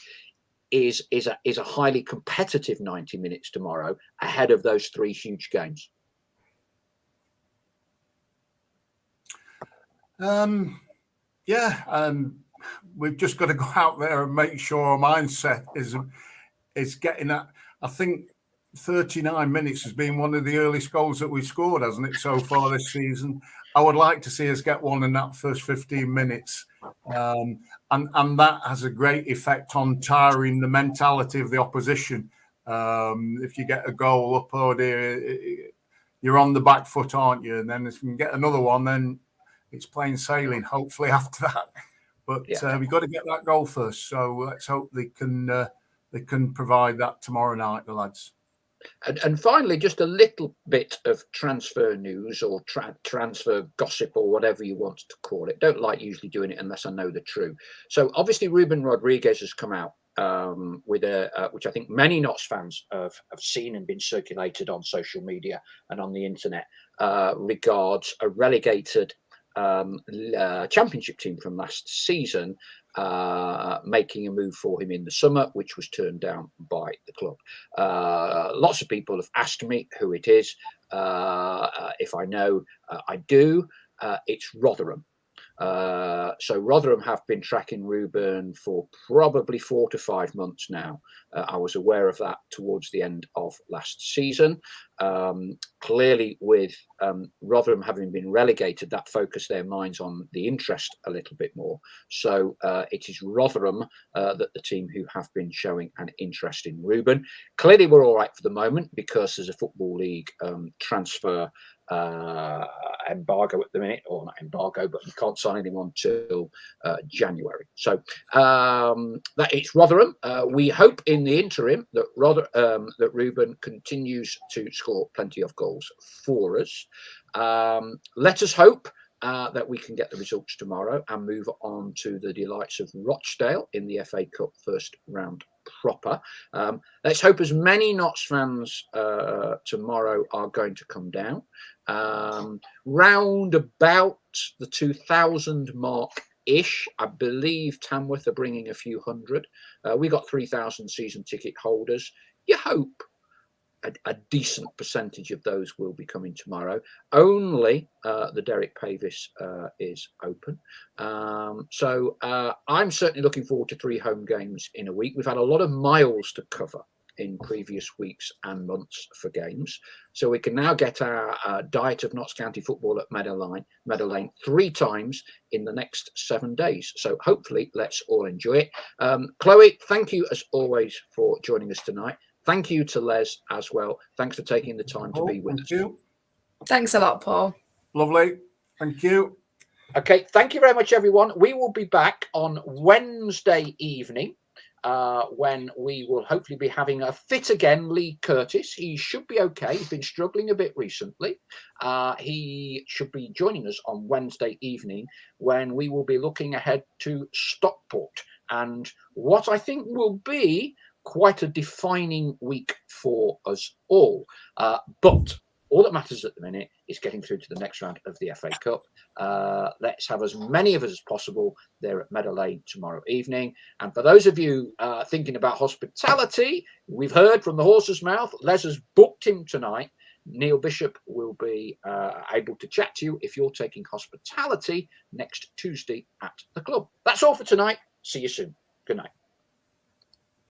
is a highly competitive 90 minutes tomorrow ahead of those three huge games. We've just got to go out there and make sure our mindset is getting that. I think 39 minutes has been one of the earliest goals that we've scored, hasn't it, so far this season? I would like to see us get one in that first 15 minutes. And that has a great effect on tiring the mentality of the opposition. If you get a goal up, oh dear, you're on the back foot, aren't you? And then if you can get another one, then it's plain sailing, hopefully, after that. But we've got to get that goal first. So let's hope they can provide that tomorrow night, the lads. And finally, just a little bit of transfer news or transfer gossip or whatever you want to call it. Don't like usually doing it unless I know the truth. So obviously, Ruben Rodriguez has come out with which I think many Notts fans have seen and been circulated on social media and on the internet, regards a relegated championship team from last season making a move for him in the summer, which was turned down by the club. Lots of people have asked me who it is. If I know, I do. It's Rotherham. So Rotherham have been tracking Ruben for probably 4 to 5 months now. I was aware of that towards the end of last season. Clearly, with Rotherham having been relegated, that focused their minds on the interest a little bit more. So it is Rotherham that the team who have been showing an interest in Ruben. Clearly, we're all right for the moment because there's a Football League transfer embargo at the minute, or not embargo, but you can't sign anyone till January. So that it's Rotherham. We hope in the interim that that Ruben continues to score plenty of goals for us. Let us hope that we can get the results tomorrow and move on to the delights of Rochdale in the FA Cup first round proper. Let's hope as many Notts fans tomorrow are going to come down. Round about the 2,000 mark ish, I believe Tamworth are bringing a few hundred. We got 3,000 season ticket holders. You hope a decent percentage of those will be coming tomorrow. Only the Derek Pavis is open. So I'm certainly looking forward to 3 home games in a week. We've had a lot of miles to cover in previous weeks and months for games. So we can now get our diet of Notts County football at Meadow Lane 3 times in the next 7 days. So hopefully let's all enjoy it. Chloe, thank you as always for joining us tonight. Thank you to Les as well. Thanks for taking the time to be with us. You. Thanks a lot, Paul. Lovely. Thank you. Okay, thank you very much, everyone. We will be back on Wednesday evening when we will hopefully be having a fit again, Lee Curtis. He should be okay. He's been struggling a bit recently. He should be joining us on Wednesday evening when we will be looking ahead to Stockport and what I think will be quite a defining week for us all. But all that matters at the minute is getting through to the next round of the FA Cup. Let's have as many of us as possible there at Meadow Lane tomorrow evening. And for those of you thinking about hospitality, we've heard from the horse's mouth, Les has booked him tonight. Neal Bishop will be able to chat to you if you're taking hospitality next Tuesday at the club. That's all for tonight. See you soon. Good night.